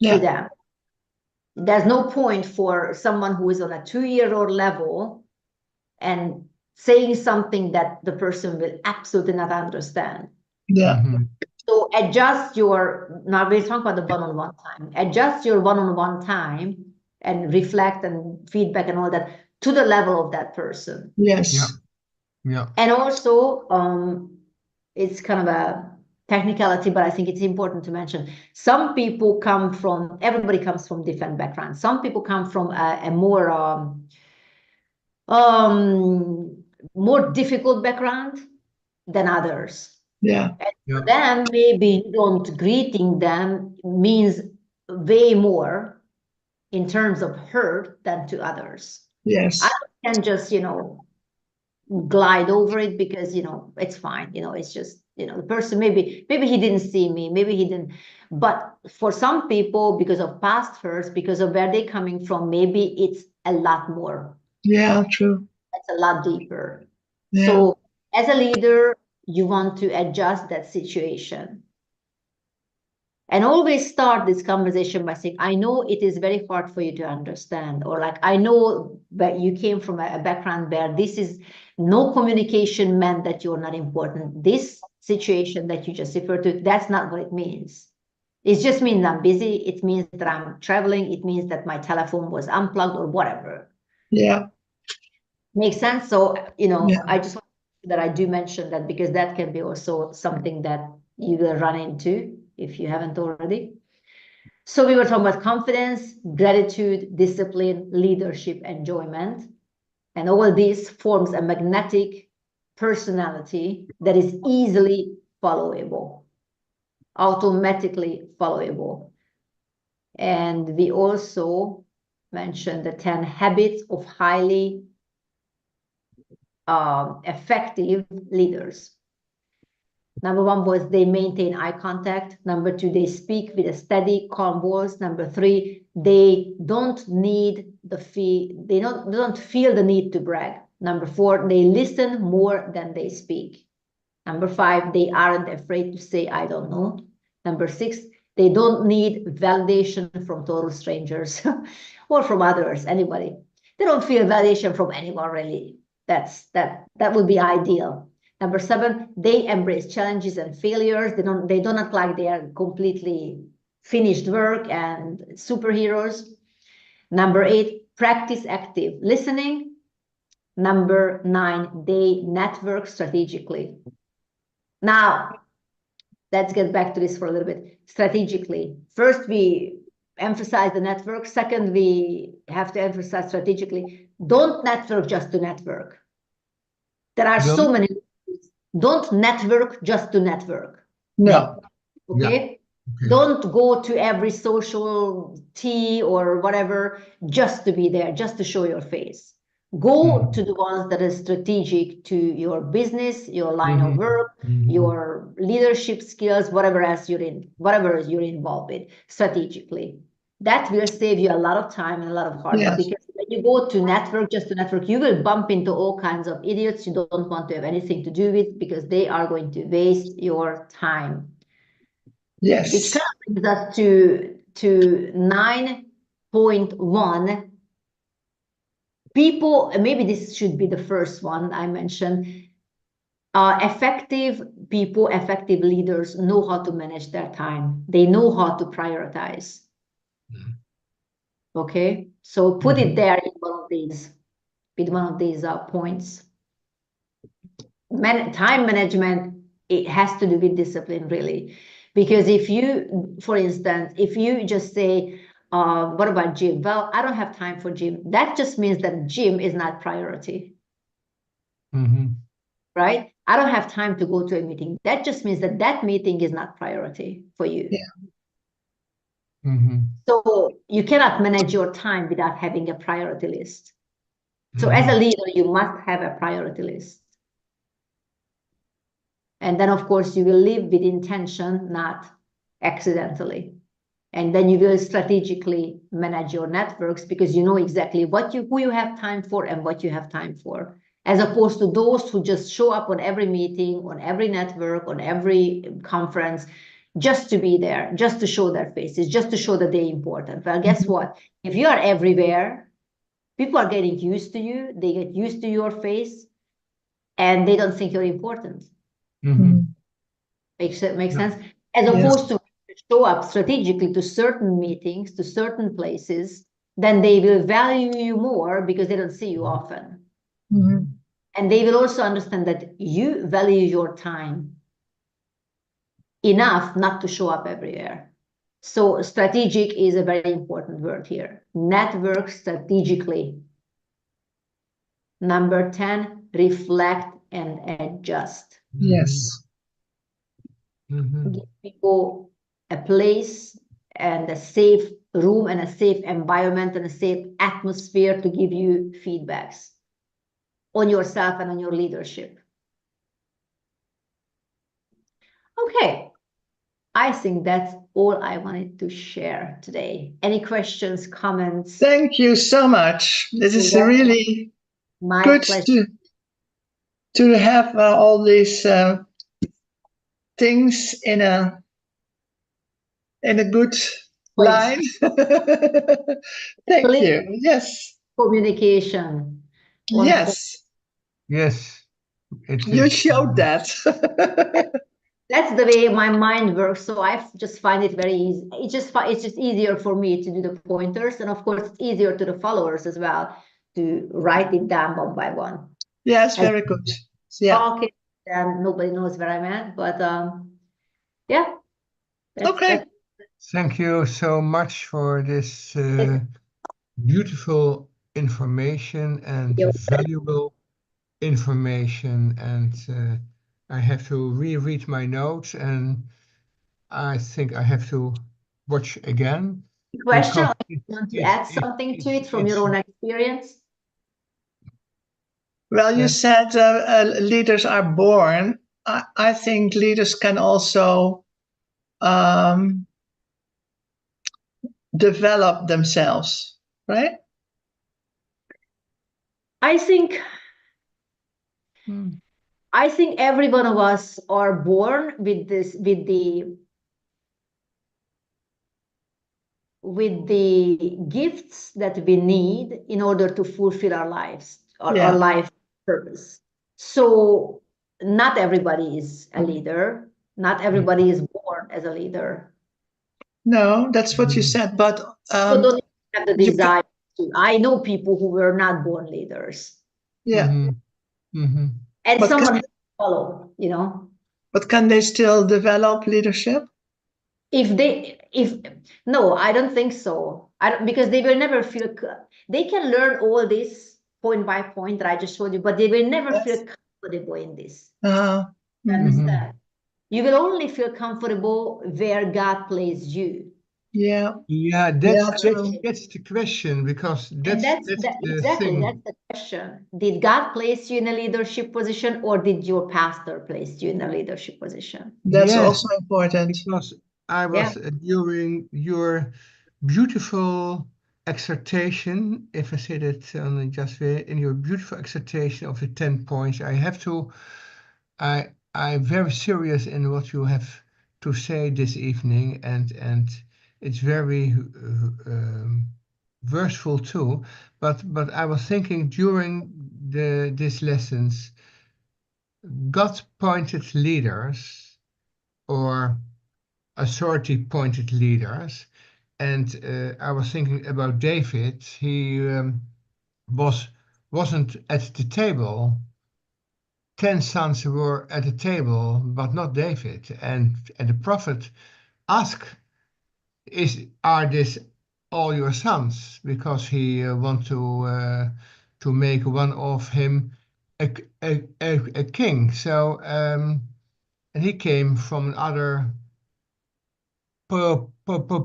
A: to them. there's no point for someone who is on a 2-year-old level and saying something that the person will absolutely not understand.
B: Yeah.
A: So adjust your, now we're talking about the one-on-one time, adjust your one-on-one time and reflect and feedback and all that to the level of that person.
B: Yes.
C: Yeah.
A: And also, it's kind of a technicality, but I think it's important to mention. Some people come from, everybody comes from different backgrounds. Some people come from a more difficult background than others.
B: Yeah.
A: And for them, maybe don't greeting them means way more in terms of hurt than to others.
B: Yes.
A: I can just, glide over it because, it's fine. It's just, the person, maybe he didn't see me, maybe he didn't. But for some people, because of past hurts, because of where they're coming from, maybe it's a lot more.
B: Yeah, true.
A: It's a lot deeper.
B: Yeah.
A: So as a leader, you want to adjust that situation. And always start this conversation by saying, I know it is very hard for you to understand, or like, I know that you came from a background where this is no communication meant that you're not important. This situation that you just referred to, that's not what it means. It just means I'm busy. It means that I'm traveling. It means that my telephone was unplugged or whatever.
B: Yeah.
A: Makes sense. So, I just want that I do mention that because that can be also something that you will run into if you haven't already. So we were talking about confidence, gratitude, discipline, leadership, enjoyment. And all this forms a magnetic personality that is easily followable, automatically followable. And we also mentioned the 10 habits of highly effective leaders. Number 1 was they maintain eye contact. Number 2, they speak with a steady, calm voice. Number 3, they don't need they don't feel the need to brag. Number 4, they listen more than they speak. Number 5, they aren't afraid to say, I don't know. Number 6, they don't need validation from total strangers or from others, anybody. They don't feel validation from anyone, really. That would be ideal. Number 7, they embrace challenges and failures. They don't act like they are completely finished work and superheroes. Number 8, practice active listening. Number 9, they network strategically. Now, let's get back to this for a little bit. Strategically. First, we emphasize the network. Second, we have to emphasize strategically. Don't network just to network. There are so many. Don't network just to network.
B: No.
A: Okay? Yeah. Don't go to every social tea or whatever just to be there, just to show your face. Go to the ones that are strategic to your business, your line of work, your leadership skills, whatever you're involved with strategically. That will save you a lot of time and a lot of hard work. Because when you go to network, just to network, you will bump into all kinds of idiots you don't want to have anything to do with because they are going to waste your time.
B: Yes.
A: Which kind of brings us to 9.1. People, maybe this should be the first one I mentioned. Effective people, effective leaders know how to manage their time. They know how to prioritize. Okay, so put it there in one of these, with one of these points. Time management, it has to do with discipline, really. Because if you, for instance, if you just say, what about gym? Well, I don't have time for gym. That just means that gym is not priority. Right? I don't have time to go to a meeting. That just means that that meeting is not priority for you.
B: Yeah.
A: So you cannot manage your time without having a priority list. So as a leader, you must have a priority list. And then, of course, you will live with intention, not accidentally. And then you will strategically manage your networks because you know exactly who you have time for and what you have time for, as opposed to those who just show up on every meeting, on every network, on every conference. just to be there, just to show their faces, just to show that they're important. Well, guess what? If you are everywhere, people are getting used to you, they get used to your face, and they don't think you're important. Makes sense? As opposed to show up strategically to certain meetings, to certain places, then they will value you more because they don't see you often. And they will also understand that you value your time enough not to show up everywhere. So strategic is a very important word here. Network strategically. Number 10, reflect and adjust.
B: Yes.
A: Give people a place and a safe room and a safe environment and a safe atmosphere to give you feedbacks on yourself and on your leadership. Okay, I think that's all I wanted to share today. Any questions, comments?
B: Thank you so much. This is really good to have all these things in a good line. Thank you. Yes.
A: Communication.
B: Yes.
C: Yes.
B: You showed that.
A: That's the way my mind works. So I just find it very easy. It's just easier for me to do the pointers, and of course it's easier to the followers as well to write it down one by one.
B: Yes, very good. Yeah.
A: Okay, and nobody knows where I'm at, but yeah.
B: Okay.
C: Thank you so much for this beautiful information and valuable information. And I have to reread my notes, and I think I have to watch again.
A: Question? You want to add something to it from your own experience?
B: Well, you said leaders are born. I think leaders can also develop themselves, right?
A: I think every one of us are born with this, with the gifts that we need in order to fulfill our lives, our life purpose. So not everybody is a leader. Not everybody is born as a leader.
B: No, that's what you said. But
A: people don't have the desire to. I know people who were not born leaders.
B: Yeah.
A: And but someone has to follow, you know.
B: But can they still develop leadership?
A: No, I don't think so. Because they will never feel. They can learn all this point by point that I just showed you, but they will never feel comfortable in this. Understand? You will only feel comfortable where God placed you.
B: Yeah.
C: Yeah, that's the question, because that's
A: exactly that's the question. Did God place you in a leadership position, or did your pastor place you in a leadership position?
B: That's also important.
C: Because I was during your beautiful exhortation, if I say that only just in your beautiful exhortation of the 10 points, I'm very serious in what you have to say this evening, and it's very verseful too. But I was thinking during these lessons, God-pointed leaders or authority-pointed leaders, and I was thinking about David. He wasn't at the table. 10 sons were at the table, but not David. And the prophet asked, are this all your sons? Because he want to make one of him a king. So and he came from another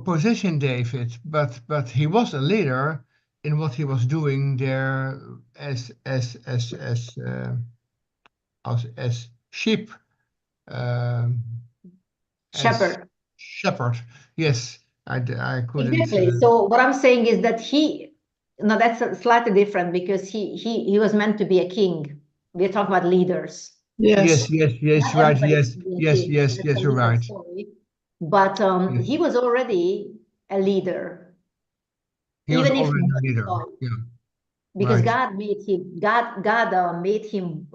C: position, David, but he was a leader in what he was doing there as sheep. Shepherd. Yes, I couldn't.
A: Exactly. So what I'm saying is that no, that's slightly different, because he was meant to be a king. We're talking about leaders.
C: Yes, right. Yes, you're right.
A: but he was already a leader.
C: He was
A: even if
C: already a
A: not
C: leader.
A: God,
C: Yeah.
A: because
C: Right.
A: God made him. God made him.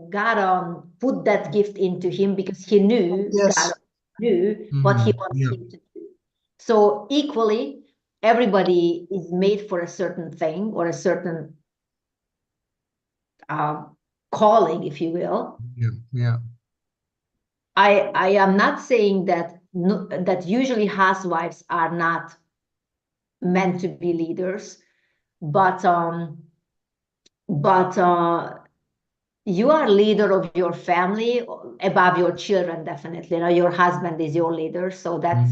A: God put that gift into him because He knew God
B: Yes.
A: knew what He wants
C: Yeah.
A: him to do. So equally, everybody is made for a certain thing or a certain calling, if you will.
C: Yeah. Yeah.
A: I am not saying that that usually housewives are not meant to be leaders, but you are leader of your family above your children, definitely. Now your husband is your leader, so that's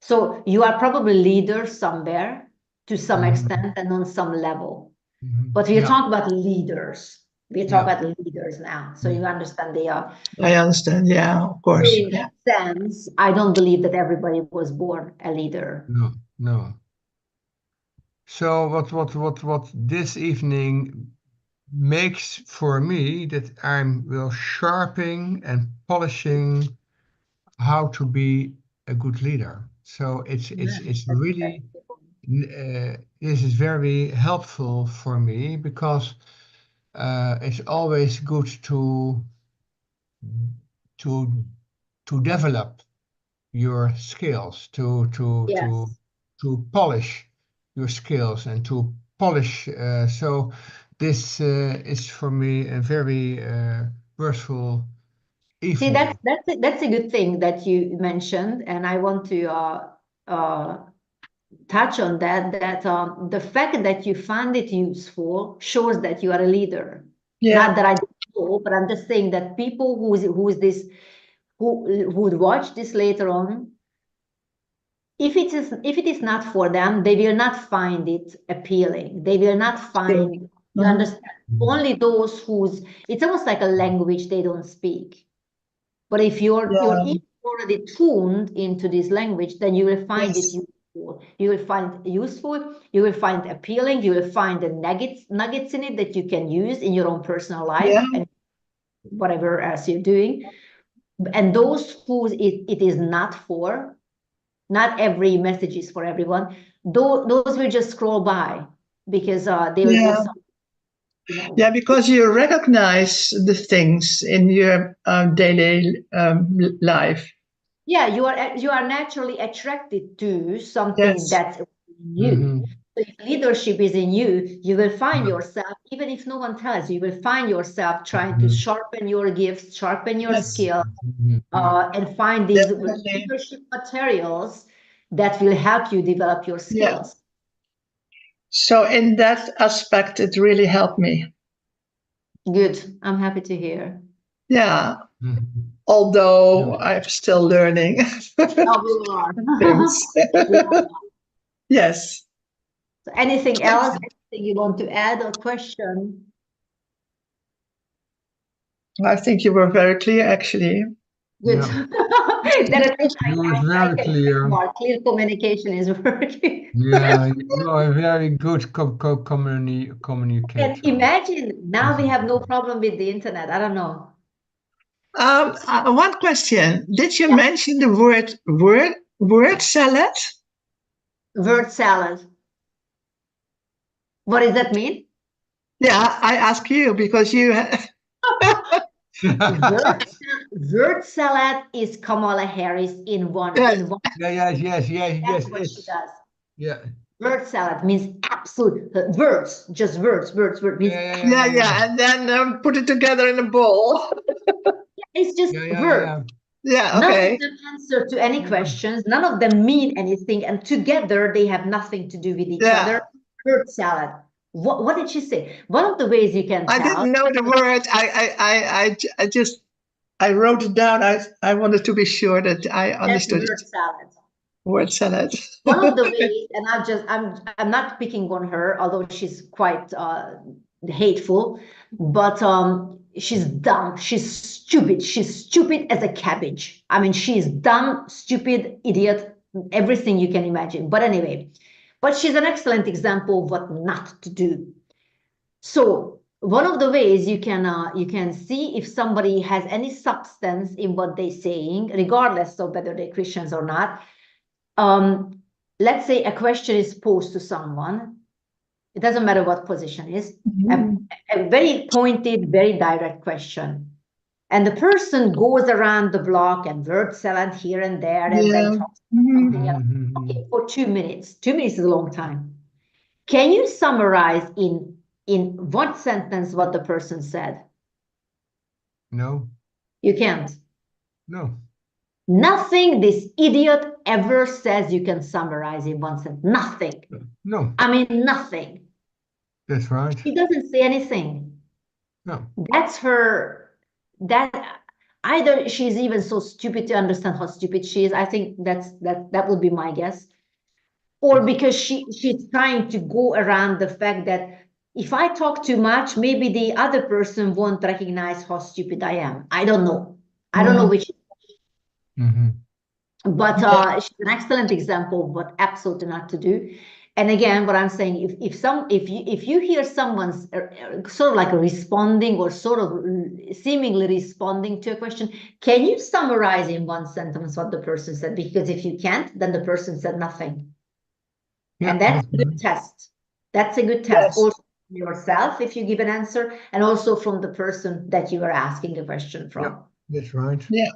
A: so you are probably leader somewhere to some extent and on some level. But we talk about leaders. We talk about leaders now, so you understand they are.
B: I understand. Yeah, of course.
A: So in that sense, I don't believe that everybody was born a leader.
C: No, no. So what this evening makes for me that I'm will sharpening and polishing how to be a good leader. So it's really this is very helpful for me because it's always good to to develop your skills,
A: Yes.
C: to polish your skills and to polish. So this is for me a very worthwhile
A: See,
C: evening.
A: that's a good thing that you mentioned, and I want to touch on that. That the fact that you find it useful shows that you are a leader.
B: Yeah.
A: Not that I don't know, but I'm just saying that people who would watch this later on, if it is not for them, they will not find it appealing. They will not find. You understand? Only those whose it's almost like a language they don't speak. But if your ear already tuned into this language, then you will find it useful. You will find it useful. You will find it appealing. You will find the nuggets in it that you can use in your own personal life and whatever else you're doing. And those who it is not for, not every message is for everyone. Those will just scroll by because they will go somewhere.
B: Yeah, because you recognize the things in your daily life.
A: Yeah, you are naturally attracted to something that's in you. So if leadership is in you, you will find yourself, even if no one tells you, you will find yourself trying to sharpen your gifts, sharpen your skills, and find these leadership materials that will help you develop your skills.
B: So in that aspect, it really helped me.
A: Good. I'm happy to hear.
B: Yeah. Although I'm still learning things. Yes.
A: So anything else? Anything you want to add or question?
B: I think you were very clear, actually.
A: Good. That at least
C: It was
A: I
C: very
A: can
C: clear.
A: more clear communication is working.
C: Yeah, you are a very good communicator.
A: And imagine now we have no problem with the internet. I don't know.
B: One question: did you mention the word salad?
A: Word salad. What does that mean?
B: Yeah, I ask you because you.
A: Word salad is Kamala Harris in one.
C: Yes,
A: That's what she does.
C: Yeah.
A: Word salad means absolute words, just words means
B: Yeah, and then put it together in a bowl.
A: it's just words.
B: Yeah,
A: None
B: okay.
A: of them answer to any questions. None of them mean anything, and together they have nothing to do with each other. Word salad. What did she say? One of the ways you can tell.
B: I didn't know the word. I just wrote it down. I wanted to be sure that I understood
A: word
B: it.
A: salad.
B: Word salad.
A: One of the ways, and I'm not picking on her, although she's quite hateful, but she's dumb, she's stupid as a cabbage. I mean, she's dumb, stupid, idiot, everything you can imagine. But anyway, but she's an excellent example of what not to do. So one of the ways you can see if somebody has any substance in what they're saying, regardless of whether they're Christians or not. Let's say a question is posed to someone. It doesn't matter what position is, a very pointed, very direct question. And the person goes around the block and word salad here and there, and then talks about something else. Okay, for 2 minutes. 2 minutes is a long time. Can you summarize in one sentence what the person said?
C: No.
A: You can't.
C: No.
A: Nothing this idiot ever says you can summarize in one sentence. Nothing.
C: No.
A: I mean, nothing.
C: That's right.
A: She doesn't say anything.
C: No.
A: That's her. That either she's even so stupid to understand how stupid she is. I think that would be my guess. Or because she's trying to go around the fact that if I talk too much, maybe the other person won't recognize how stupid I am. I don't know. I don't know which. But she's an excellent example of what absolutely not to do. And again, what I'm saying, if you hear someone's sort of like responding or sort of seemingly responding to a question, can you summarize in one sentence what the person said? Because if you can't, then the person said nothing.
C: Yeah,
A: and that's a good test. That's a good test.
B: Yes.
A: Also from yourself, if you give an answer, and also from the person that you are asking a question from.
C: Yeah, that's right.
B: Yeah.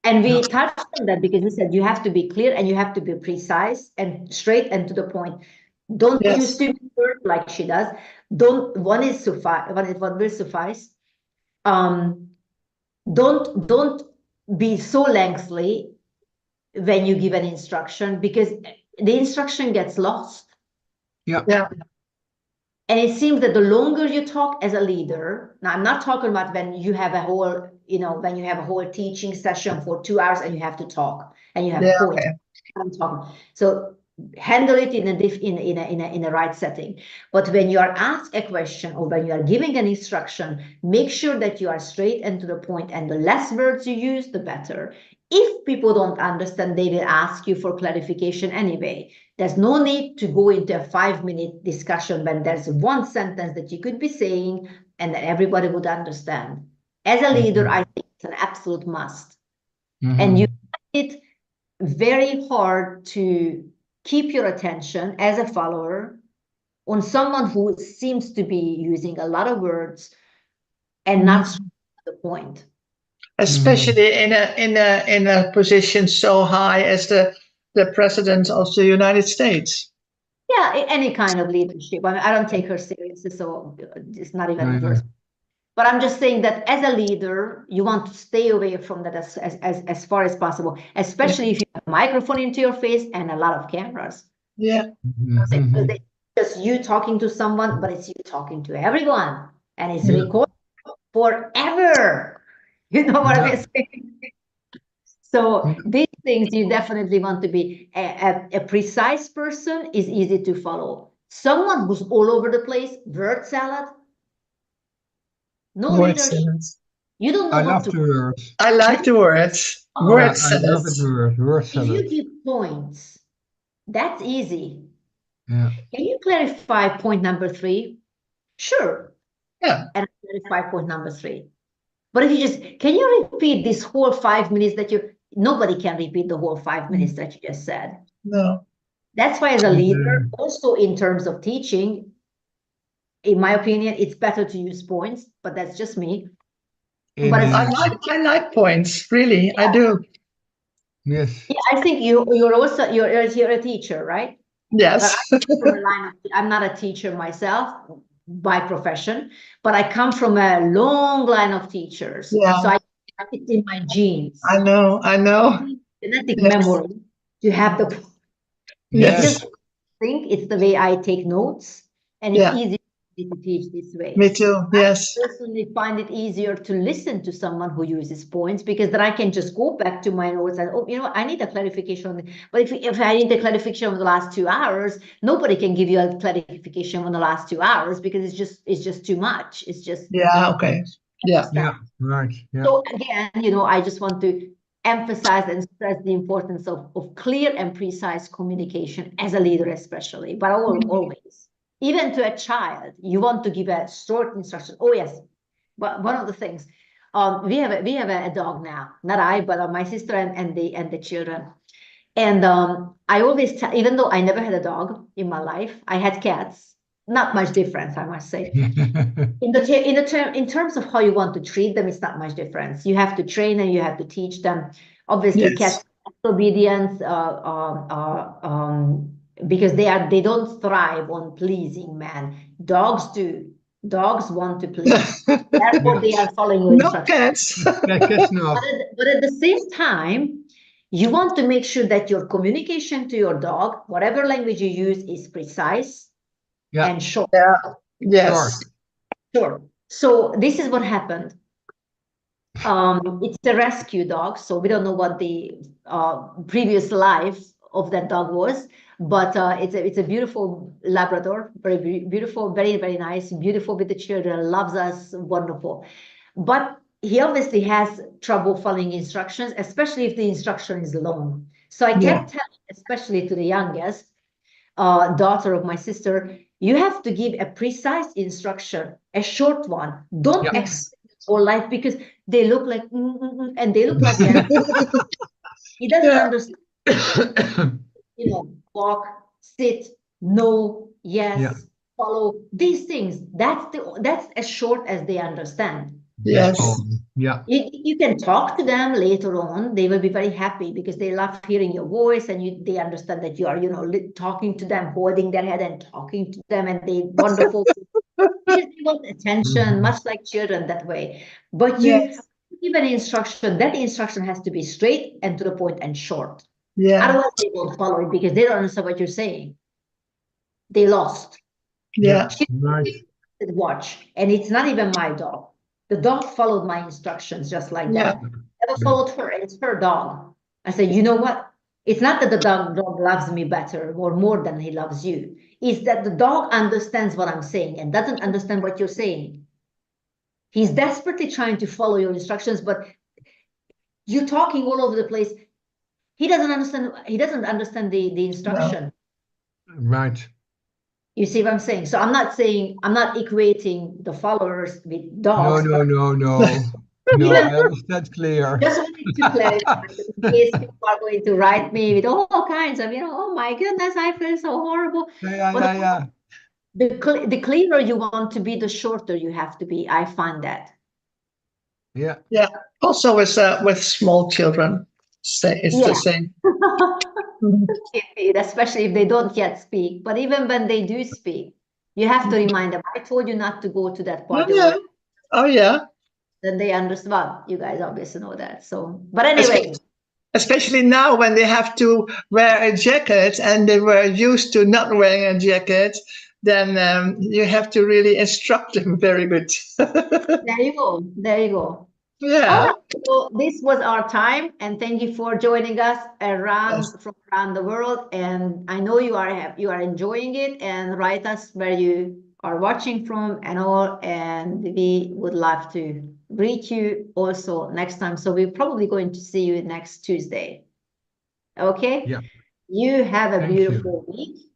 A: And we touched on that because we said you have to be clear and you have to be precise and straight and to the point. Don't use too many words like she does. One will suffice. Don't be so lengthy when you give an instruction, because the instruction gets lost.
C: Yeah.
B: Yeah.
A: And it seems that the longer you talk as a leader, now I'm not talking about when you have a whole, when you have a whole teaching session for 2 hours and you have to talk and you have points.
B: Okay.
A: I'm talking. So handle it in a right setting. But when you are asked a question or when you are giving an instruction, make sure that you are straight and to the point, and the less words you use, the better. If people don't understand, they will ask you for clarification anyway. There's no need to go into a 5-minute discussion when there's one sentence that you could be saying and that everybody would understand. As a leader, I think it's an absolute must. And you find it very hard to keep your attention as a follower on someone who seems to be using a lot of words and not straight to the point.
B: Especially in a position so high as the president of the United States.
A: Yeah, any kind of leadership. I mean, I don't take her seriously, so it's not even worth. But I'm just saying that as a leader, you want to stay away from that as far as possible, especially if you have a microphone into your face and a lot of cameras.
B: Yeah.
A: It's just you talking to someone, but it's you talking to everyone, and it's recorded forever. You know what I'm saying? So these things, you definitely want to be a precise person is easy to follow. Someone who's all over the place, word salad, no leadership. You don't know what to do.
B: I like the words. Word salad.
C: I love it, word salad.
A: If you give points, that's easy.
C: Yeah.
A: Can you clarify point number 3? Sure.
B: Yeah.
A: And clarify point number 3. But if you can you repeat this whole 5 minutes nobody can repeat the whole 5 minutes that you just said.
B: No.
A: That's why as a leader, also in terms of teaching, in my opinion, it's better to use points, but that's just me. But
B: I like points, really. Yeah. I do.
C: Yes.
A: Yeah, I think you're a teacher, right?
B: Yes.
A: I'm not a teacher myself by profession, but I come from a long line of teachers.
B: Yeah.
A: So it's in my genes.
B: I know.
A: Genetic memory to have the.
B: Yes.
A: Just think it's the way I take notes, and it's easy to teach this way.
B: Me too. Yes.
A: I personally find it easier to listen to someone who uses points, because then I can just go back to my notes and I need a clarification. But if I need a clarification on the last 2 hours, nobody can give you a clarification on the last 2 hours, because it's just too much. It's just
B: okay. Yeah.
C: Right. Yeah.
A: So again, I just want to emphasize and stress the importance of clear and precise communication as a leader, especially, but always. even to a child, you want to give a short instruction. Oh yes, but one of the things, we have a dog now, not I, but my sister and the children. And I always tell, even though I never had a dog in my life, I had cats. Not much difference, I must say. In terms of how you want to treat them, it's not much difference. You have to train and you have to teach them. Obviously, cats obedience because they don't thrive on pleasing man. Dogs do. Dogs want to please. Therefore, they are following your instructions. But at the same time, you want to make sure that your communication to your dog, whatever language you use, is precise and short.
B: Yes.
A: Sure. So this is what happened. It's a rescue dog, so we don't know what the previous life of that dog was, but it's a beautiful Labrador, very beautiful, very, very nice, beautiful with the children, loves us, wonderful. But he obviously has trouble following instructions, especially if the instruction is long. So I kept telling, especially to the youngest daughter of my sister, you have to give a precise instruction, a short one. Don't expect whole life, because they look like and they look like he doesn't understand. Walk, sit, no, yes, follow, these things. That's as short as they understand.
B: Yes.
A: You can talk to them later on. They will be very happy because they love hearing your voice, and they understand that you are, talking to them, holding their head and talking to them, and they wonderful. Because they want attention, much like children that way. But you give an instruction, that instruction has to be straight and to the point and short. Otherwise, they won't follow it because they don't understand what you're saying. They lost. Watch, and it's not even my dog. The dog followed my instructions just like that. Never followed her. It's her dog. I said, you know what? It's not that the dog loves me better or more than he loves you. It's that the dog understands what I'm saying and doesn't understand what you're saying. He's desperately trying to follow your instructions, but you're talking all over the place. He doesn't understand. He doesn't understand the instruction.
C: Right.
A: You see what I'm saying? So I'm not equating the followers with dogs.
C: No, I understand clear.
A: Just wanted to clarify in case people are going to write me with all kinds of, oh my goodness, I feel so horrible. The clearer you want to be, the shorter you have to be. I find that.
B: Yeah. Also with small children, it's the same.
A: Especially if they don't yet speak. But even when they do speak, you have to remind them, I told you not to go to that part.
B: Oh yeah.
A: Then they understand. Well, you guys obviously know that. So, but anyway.
B: Especially now when they have to wear a jacket and they were used to not wearing a jacket, then you have to really instruct them very good.
A: There you go. There you go.
B: Yeah.
A: All right. So this was our time, and thank you for joining us from around the world. And I know you are enjoying it. And write us where you are watching from and all. And we would love to reach you also next time. So we're probably going to see you next Tuesday. Okay.
C: Yeah.
A: You have a beautiful week.